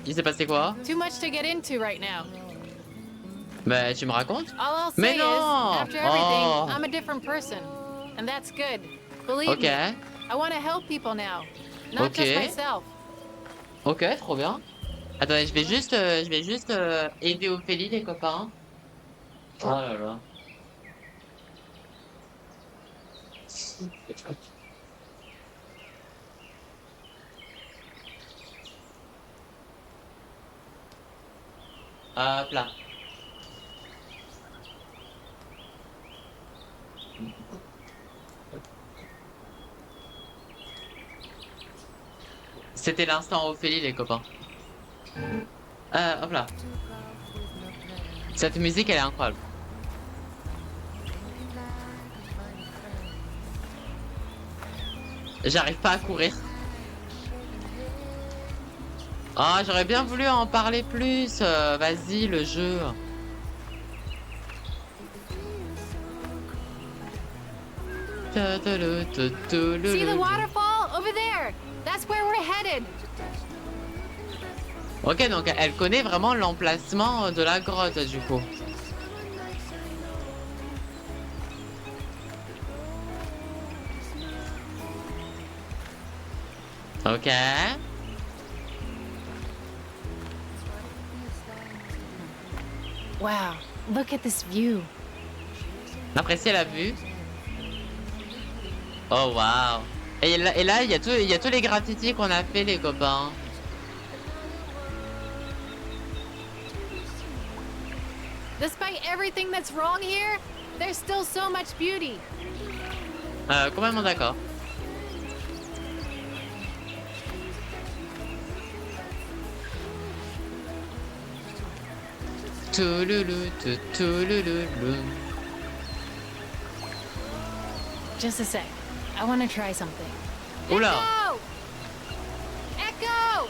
Il s'est passé quoi? Too much to get into right now. Bah, tu me racontes? All I'll say Mais is, non! after everything, I'm a different person. And that's good. Believe me. I want to help people now. Not just myself. Ok, trop bien. Attendez, je vais juste aider Ophélie, les copains. Oh là là. Hop là. C'était l'instant Ophélie, les copains. Hop là. Cette musique, elle est incroyable. J'arrive pas à courir. Ah, j'aurais bien voulu en parler plus. Vas-y, le jeu. See the waterfall over there? That's where we're headed. Ok, donc elle connaît vraiment l'emplacement de la grotte du coup. Ok. Wow, look at this view. Appréciez la vue. Oh wow. Et là, il y a tous les graffitis qu'on a fait, les copains. Despite everything that's wrong here, there's still so much beauty. Complètement d'accord. Just a sec. I want to try something. Oula. Echo! Echo!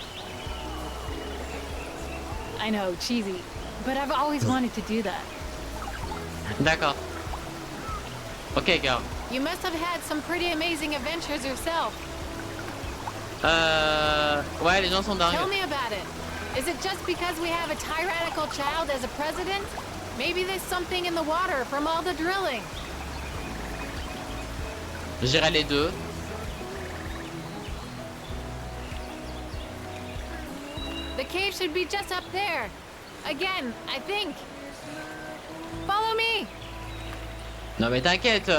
I know, cheesy, but I've always wanted to do that. D'accord. Ok, girl. You must have had some pretty amazing adventures yourself. Ouais, les gens sont dingues. Tell me about it. Is it just because we have a tyrannical child as a president? Maybe there's something in the water from all the drilling. J'irai les deux. The cave should be just up there. Again, I think. Follow me. Non mais t'inquiète,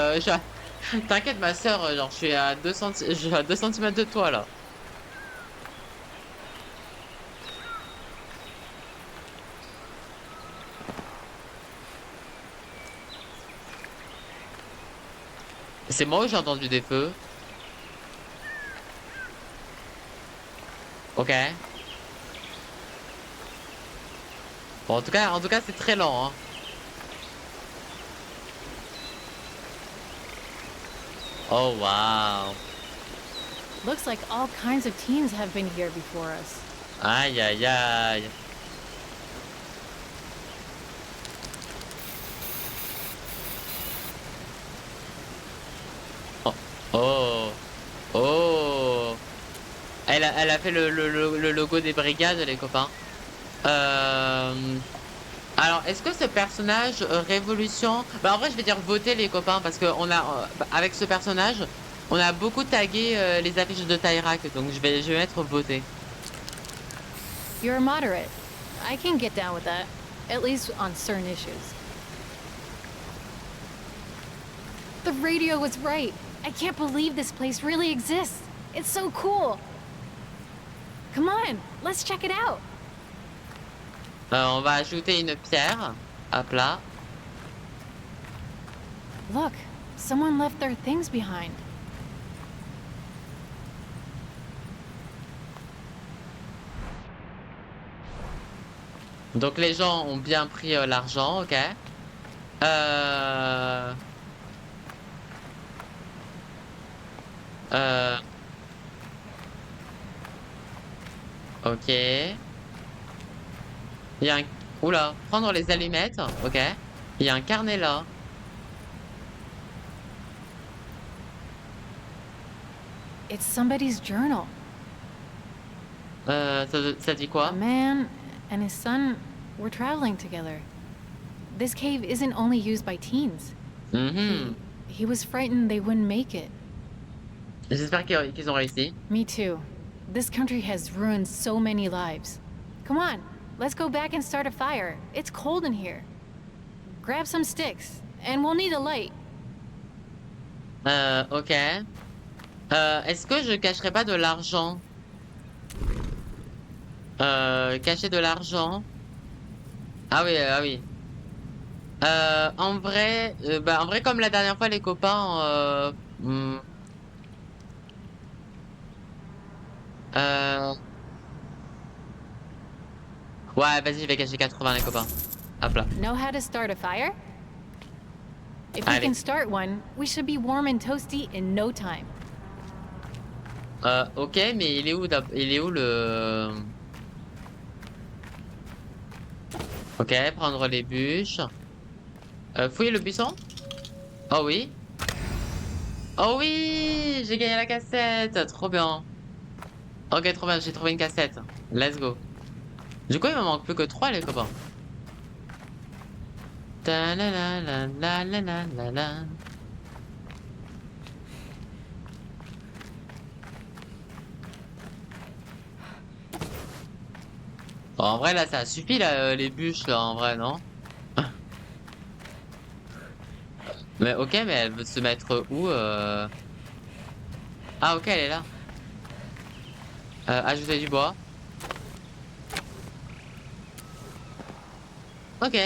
t'inquiète ma soeur, genre je suis à 2 cm de toi là. C'est moi ou j'ai entendu des feux? Ok. Bon, en tout cas c'est très lent, hein. Oh wow. Looks like all kinds of teams have been here before us. Aïe aïe aïe. Oh. Oh. Elle a fait le logo des brigades, les copains. Alors, est-ce que ce personnage Révolution... Bah en vrai, je vais dire voter, les copains, parce que on a, avec ce personnage, on a beaucoup tagué les affiches de Tyrak, donc je vais mettre voter. You're a moderate. I can get down with that, at least on certain issues. The radio was right. I can't believe this place really exists. It's so cool. Come on, let's check it out. On va ajouter une pierre à plat. Look, someone left their things behind. Donc les gens ont bien pris l'argent, ok. Ok. Il y a un... Oula, prendre les allumettes, ok. Il y a un carnet là. It's somebody's journal. Ça dit quoi? A man and his son were traveling together. This cave isn't only used by teens. He was frightened they wouldn't make it. J'espère qu'ils ont réussi. Me too. This country has ruined so many lives. Come on, let's go back and start a fire. It's cold in here. Grab some sticks, and we'll need a light. Ok. Est-ce que je cacherai pas de l'argent? Cacher de l'argent. Ah oui, ah oui. En vrai, comme la dernière fois, les copains. Ouais, vas-y, je vais cacher 80 les copains. Hop là. Know how to start a fire? If we Allez. can start one, we should be warm and toasty in no time. Ok, mais il est où le... Ok, prendre les bûches. Fouiller le buisson? Oh oui. Oh oui, j'ai gagné la cassette. Trop bien. Ok, trop bien, j'ai trouvé une cassette. Let's go. Du coup, il me manque plus que 3 les copains. Ta la la la la la la la la. Bon, en vrai là ça suffit là, les bûches là en vrai non? Mais ok, mais elle veut se mettre où Ah ok, elle est là. Ajouter du bois. Ok.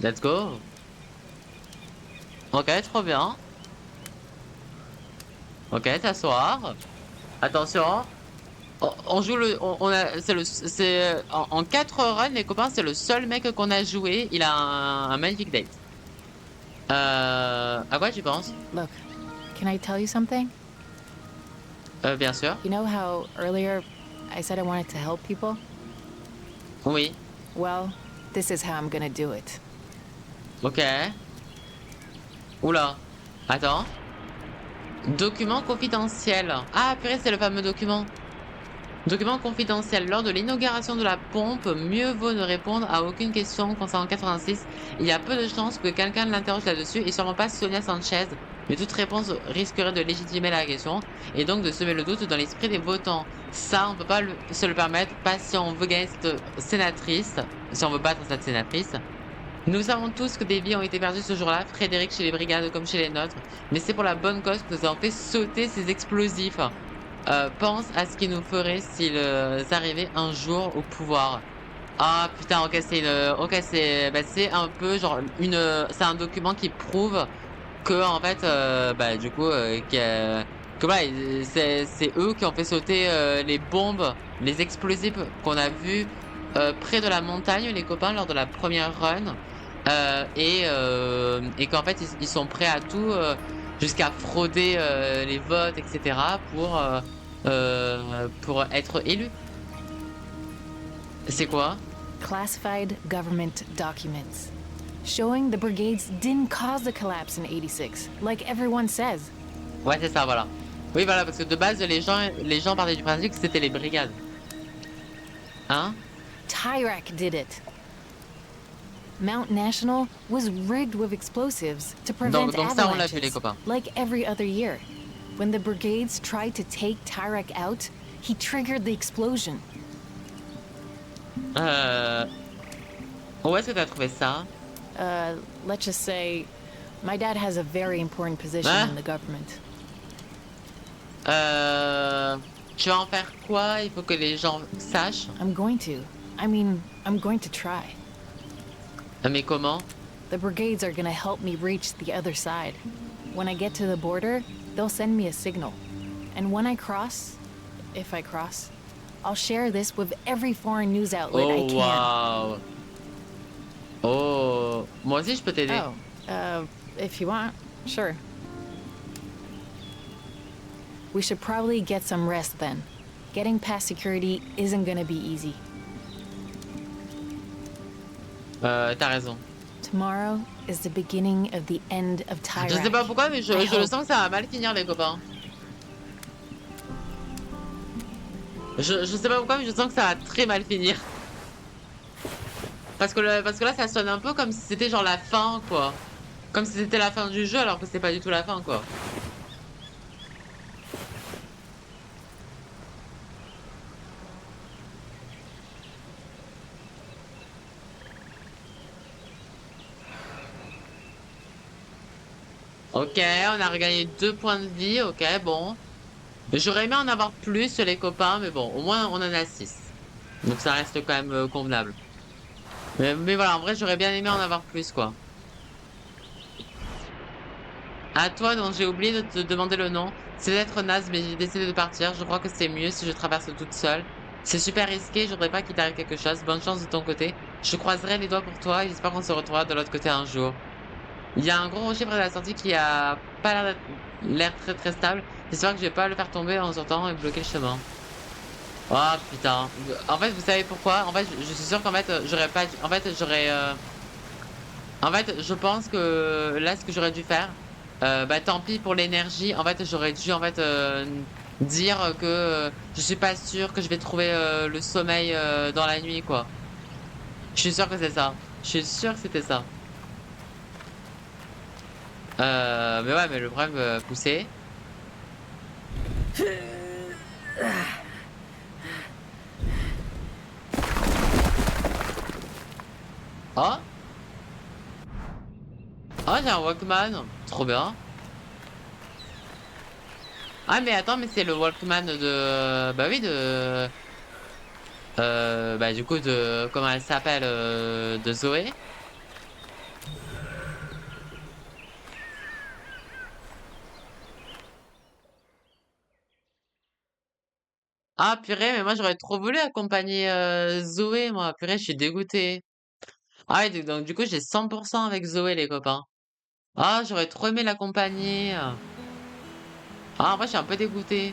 Let's go. Ok, trop bien. Ok, t'asseoir. Attention. On joue le... On a... C'est... En 4 runs, les copains, c'est le seul mec qu'on a joué. Il a un magnifique date. À quoi tu penses? Look, can I tell you something? Bien sûr. You know how earlier I said I wanted to help people? Oui. Well, this is how I'm gonna do it. Ok. Oula. Attends. Document confidentiel. Ah, purée, c'est le fameux document. Document confidentiel. Lors de l'inauguration de la pompe, mieux vaut ne répondre à aucune question concernant 86. Il y a peu de chances que quelqu'un l'interroge là-dessus, et sûrement pas Sonia Sanchez. Mais toute réponse risquerait de légitimer la question, et donc de semer le doute dans l'esprit des votants. Ça, on peut pas se le permettre, pas si on veut gagner cette sénatrice, si on veut battre cette sénatrice. Nous savons tous que des vies ont été perdues ce jour-là, Frédéric chez les brigades comme chez les nôtres, mais c'est pour la bonne cause que nous avons fait sauter ces explosifs. Pense à ce qu'ils nous feraient s'ils arrivaient un jour au pouvoir. Ah putain, ok, c'est c'est un peu genre c'est un document qui prouve que en fait, du coup, que voilà, c'est eux qui ont fait sauter les bombes, les explosifs qu'on a vus près de la montagne, les copains, lors de la première run. Et qu'en fait ils sont prêts à tout jusqu'à frauder les votes, etc. pour être élus. C'est quoi? Classified government documents showing the brigades didn't cause the collapse in 86, like everyone says. Ouais, c'est ça, voilà. Oui, voilà, parce que de base les gens partaient du principe que c'était les brigades. Hein? Tyrek did it. Mount National was rigged with explosives to prevent donc ça, on l'a vu, les avalanches, copains. like every other year. When the brigades tried to take Tyrek out, he triggered the explosion. Où est-ce que t'as trouvé ça? Let's just say, my dad has a very important position in the government. Tu vas en faire quoi? Il faut que les gens sachent. I'm going to. I mean, I'm going to try. Mais comment? The brigades are gonna help me reach the other side. When I get to the border, they'll send me a signal. And when I cross, if I cross, I'll share this with every foreign news outlet I can. Wow. Oh, moi aussi je peux t'aider. Oh, if you want, sure. We should probably get some rest then. Getting past security isn't gonna be easy. T'as raison. Tomorrow is the beginning of the end of Tyrak. Je sais pas pourquoi, mais je le sens que ça va mal finir, les copains. Je sais pas pourquoi, mais je sens que ça va très mal finir. Parce que là, ça sonne un peu comme si c'était genre la fin, quoi. Comme si c'était la fin du jeu, alors que c'est pas du tout la fin, quoi. Ok, on a regagné 2 points de vie, ok, bon. J'aurais aimé en avoir plus, les copains, mais bon, au moins on en a 6. Donc ça reste quand même convenable. Mais voilà, en vrai, j'aurais bien aimé en avoir plus, quoi. À toi, dont j'ai oublié de te demander le nom. C'est peut-être naze, mais j'ai décidé de partir. Je crois que c'est mieux si je traverse toute seule. C'est super risqué, je voudrais pas qu'il t'arrive quelque chose. Bonne chance de ton côté. Je croiserai les doigts pour toi et j'espère qu'on se retrouvera de l'autre côté un jour. Il y a un gros rocher près de la sortie qui a pas l'air très stable. J'espère que je vais pas le faire tomber en sortant et bloquer le chemin. Oh putain. En fait, vous savez pourquoi? En fait, je suis sûr qu'en fait, j'aurais pas... En fait, je pense que là, ce que j'aurais dû faire... bah tant pis pour l'énergie. En fait, j'aurais dû dire que je suis pas sûr que je vais trouver le sommeil dans la nuit, quoi. Je suis sûr que c'est ça. Je suis sûr que c'était ça. Mais ouais, mais le problème poussé. Oh. Oh, j'ai un Walkman. Trop bien. Ah, mais attends, mais c'est le Walkman de... Bah oui, de... Bah du coup, de... Comment elle s'appelle de Zoé. Ah purée, mais moi j'aurais trop voulu accompagner Zoé, moi. Purée, je suis dégoûtée. Ah ouais, donc du coup j'ai 100% avec Zoé, les copains. Ah, j'aurais trop aimé l'accompagner. Ah, moi je suis un peu dégoûtée.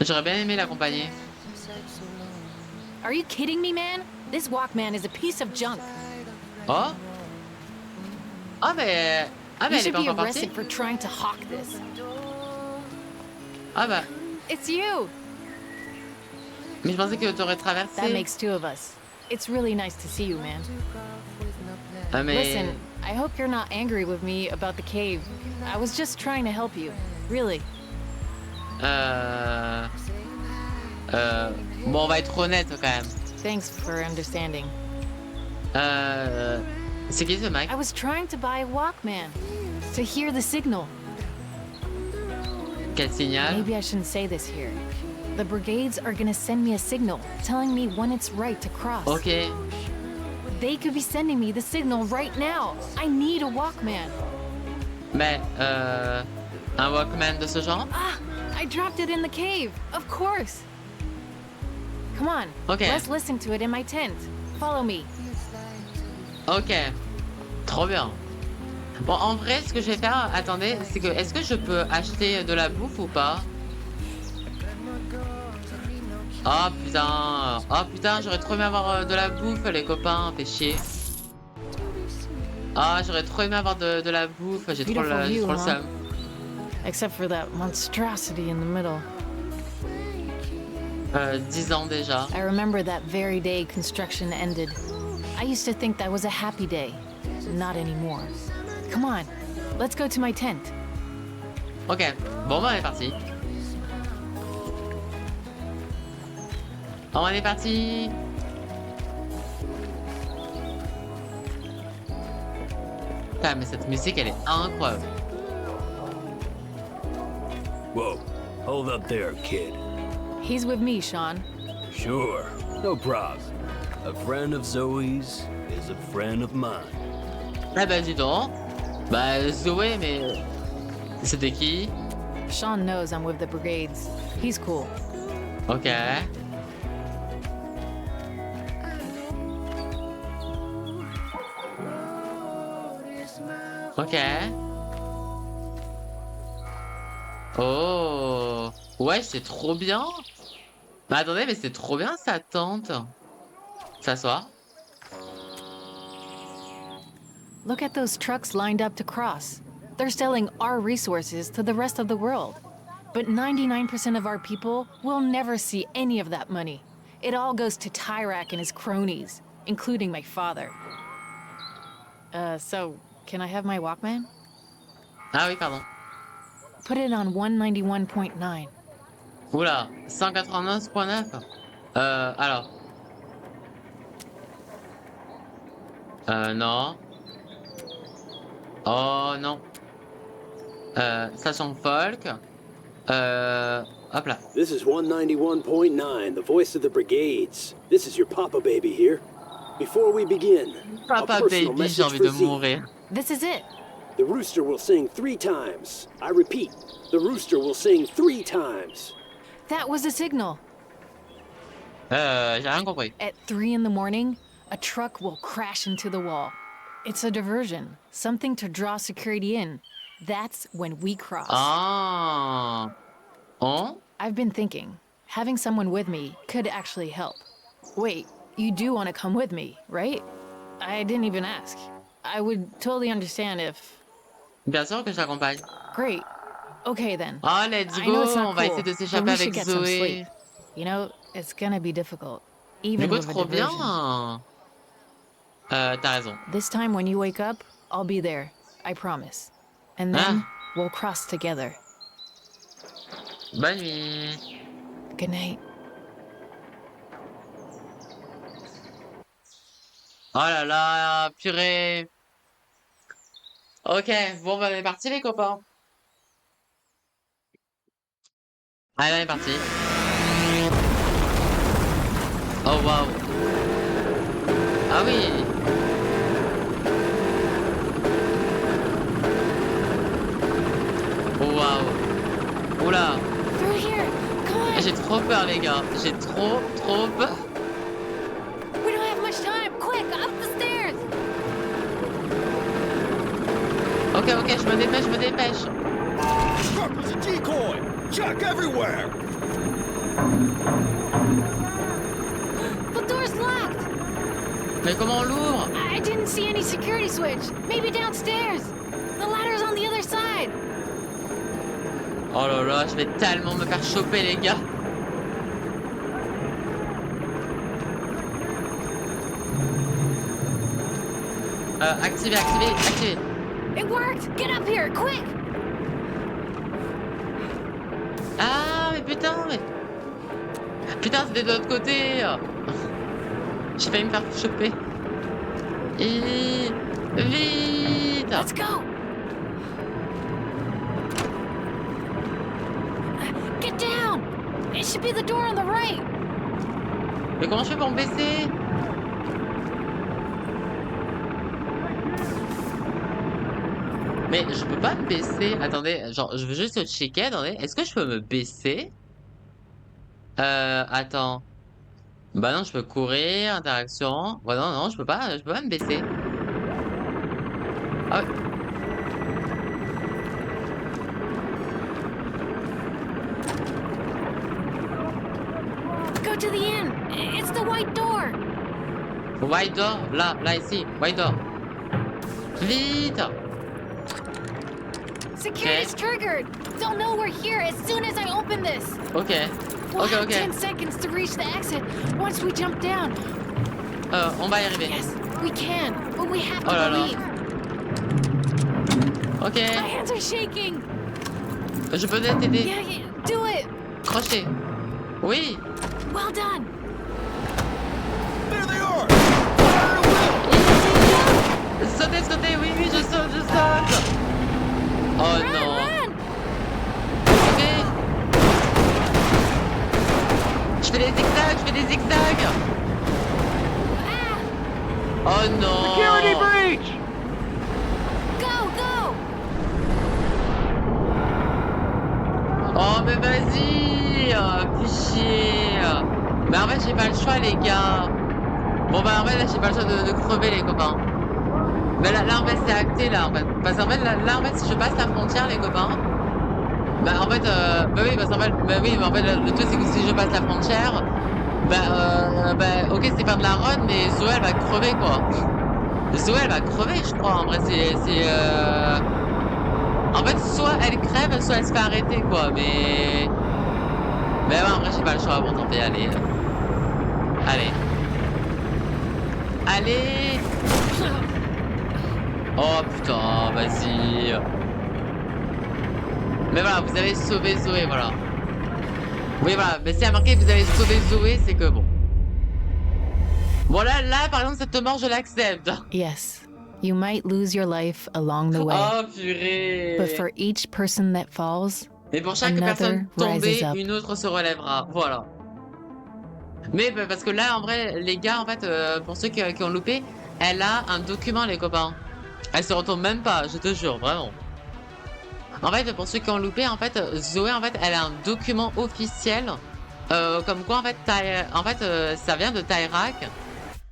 J'aurais bien aimé l'accompagner. Are you kidding me, man? This Walkman is a piece of junk. Oh. Ah mais elle est pas encore partie. For trying to hawk this. Ah bah. It's you. Mais je pensais que tu aurais traversé. That makes 2 of us. It's really nice to see you, man. Ah mais... Listen, I hope you're not angry with me about the cave. I was just trying to help you. Really. Bon, on va être honnête quand même. Thanks for understanding. C'est qui ce mec? I was trying to buy a Walkman to hear the signal. Quel signal? Maybe I shouldn't say this here. The brigades are gonna send me a signal telling me when it's right to cross. Ok. They could be sending me the signal right now. I need a Walkman. Mais un Walkman de ce genre? Ah, I dropped it in the cave. Of course. Come on. Ok. Let's listen to it in my tent. Follow me. Ok. Trop bien. Bon, en vrai, ce que je vais faire, attendez, c'est que est-ce que je peux acheter de la bouffe ou pas? Oh putain, j'aurais trop aimé avoir de la bouffe, les copains, fait chier. Ah, j'aurais trop aimé avoir de la bouffe, j'ai trop le seum. Except for that monstrosity in the middle. 10 ans déjà. I remember that very day construction ended. I used to think that was a happy day. Not anymore. Come on, let's go to my tent. Ok, bon bah on est parti. On est parti. Putain, mais cette musique elle est incroyable. Whoa, hold up there, kid. He's with me, Sean. Sure, no problem. A friend of Zoe's is a friend of mine. Ah bah dis donc. Bah Zoé, mais c'était qui? Sean knows I'm with the brigades. He's cool. Ok. Ok. Oh. Ouais, c'est trop bien. Mais attendez, mais c'est trop bien sa tente. S'asseoir. Look at those trucks lined up to cross. They're selling our resources to the rest of the world. But 99% of our people will never see any of that money. It all goes to Tyrak and his cronies, including my father. So, can I have my Walkman? Ah oui, pardon. Put it on 191.9. Oula, 189.9. Alors. Non. Oh non. Station folk. Hop là. This is 191.9, the voice of the brigades. This is your Papa Baby here. Before we begin, Papa Baby, j'ai envie de mourir. This is it. The rooster will sing 3 times. I repeat, the rooster will sing 3 times. That was a signal. J'ai rien compris. At 3 in the morning, a truck will crash into the wall. It's a diversion, something to draw security in. That's when we cross. Ah. Oh? I've been thinking, having someone with me could actually help. Wait, you do want to come with me, right? I didn't even ask. I would totally understand if... Bien sûr que je t'accompagne. Great. Okay then. Oh, let's I know go. it's not On va cool, essayer de but we s'échapper should avec get some Zoé. sleep. You know, it's gonna be difficult. Du Even coup, with a trop bien. diversion. T'as raison. This time when you wake up, I'll be there. I promise. And then we'll cross together. Bonne nuit. Good night. Oh là là, purée. Ok, bon, bah, on est parti, les copains. Allez, on est parti. Oh, waouh. Ah oui. Oh, waouh. Oula. Through here. Come on. J'ai trop peur, les gars. J'ai trop peur. We don't have much time. Quick, up the stairs. Ok, je me dépêche. Truck was a decoy! Check everywhere! The door's locked. Mais comment on l'ouvre? I didn't see any security switch. Maybe downstairs. The ladder's on the other side. Oh là là, je vais tellement me faire choper, les gars. Activez. It worked. Get up here, quick. Ah, mais putain, c'était de l'autre côté. J'ai failli me faire choper. Et... Vite. Let's go. Get down. It should be the door on the right. Mais comment je fais pour me baisser? Mais je peux pas me baisser. Attendez, genre, je veux juste checker. Attendez, est-ce que je peux me baisser? Attends. Bah non, je peux courir, interaction. Bah non, je peux pas me baisser. Ah ouais. Go to the inn. It's the white door. White door, là, ici, white door. Vite. Security's triggered. They'll know we're here as soon as I open this. Ok. We'll have Ok. 10 seconds to reach the exit once we jump down. On va y arriver. Yes, we can, but we have to Oh là là. believe. Ok. My hands are shaking. Je peux t'aider. Yeah, do it. Crochet. Oui. Well done. There they are! Sautez, oui, je saute. Oh non. Run. Ok. Je fais des zigzags. Oh non. Security breach! Go. Non mais vas-y, fais chier. Mais en fait j'ai pas le choix les gars. Bon bah en fait là j'ai pas le choix de crever les copains. Mais là en fait c'est acté là en fait. Parce qu'en fait là en fait si je passe la frontière les copains. Bah en fait bah oui parce qu'en fait bah oui mais en fait le truc c'est que si je passe la frontière bah ok c'est fin de la run mais Zoé elle va crever quoi. Zoé elle va crever je crois en vrai c'est en fait soit elle crève soit elle se fait arrêter quoi mais ouais en vrai j'ai pas le choix bon tant pis allez allez oh putain vas-y mais voilà vous avez sauvé Zoé voilà oui voilà mais si il y a marqué que vous avez sauvé Zoé c'est que bon là par exemple cette mort je l'accepte. Yes, you might lose your life along the way. Oh purée. But for each person that falls, mais pour chaque personne tombée, une autre se relèvera. Voilà. Mais parce que là, en vrai, les gars, en fait, pour ceux qui ont loupé, elle a un document, les copains. Elle se retourne même pas, je te jure, vraiment. En fait, pour ceux qui ont loupé, en fait, Zoé, en fait, elle a un document officiel, comme quoi, en fait, ça vient de Tyrak.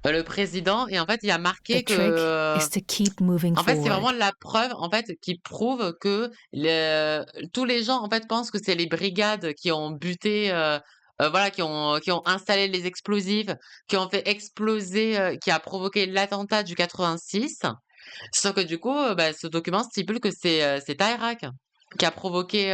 Le président et en fait il y a marqué que en fait c'est vraiment la preuve en fait qui prouve que tous les gens en fait pensent que c'est les brigades qui ont buté voilà qui ont installé les explosifs qui ont fait exploser qui a provoqué l'attentat du 86 sauf que du coup ce document stipule que c'est Tyrak qui a provoqué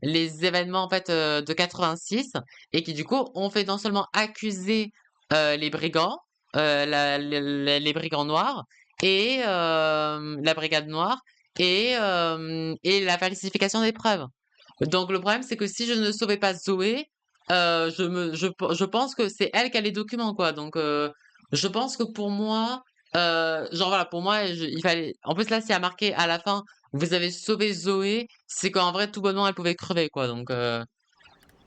les événements en fait de 86 et qui du coup ont fait non seulement accuser les brigands les brigands noirs et la brigade noire et la falsification des preuves. Donc le problème c'est que si je ne sauvais pas Zoé, je pense que c'est elle qui a les documents quoi. Donc je pense que pour moi, genre voilà pour moi il fallait. En plus là c'est à marqué à la fin vous avez sauvé Zoé, c'est qu'en vrai tout bonnement elle pouvait crever quoi.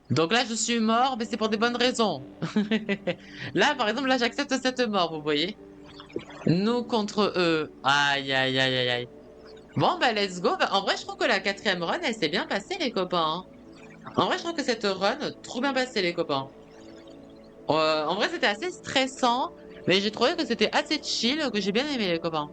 Donc là, je suis mort, mais c'est pour des bonnes raisons. Là, par exemple, là, j'accepte cette mort, vous voyez. Nous contre eux. Aïe, aïe, aïe, aïe, aïe. Bon, bah, let's go. Bah, en vrai, je trouve que la 4e run, elle s'est bien passée, les copains. En vrai, je trouve que cette run, trop bien passée, les copains. En vrai, c'était assez stressant, mais j'ai trouvé que c'était assez chill, que j'ai bien aimé, les copains.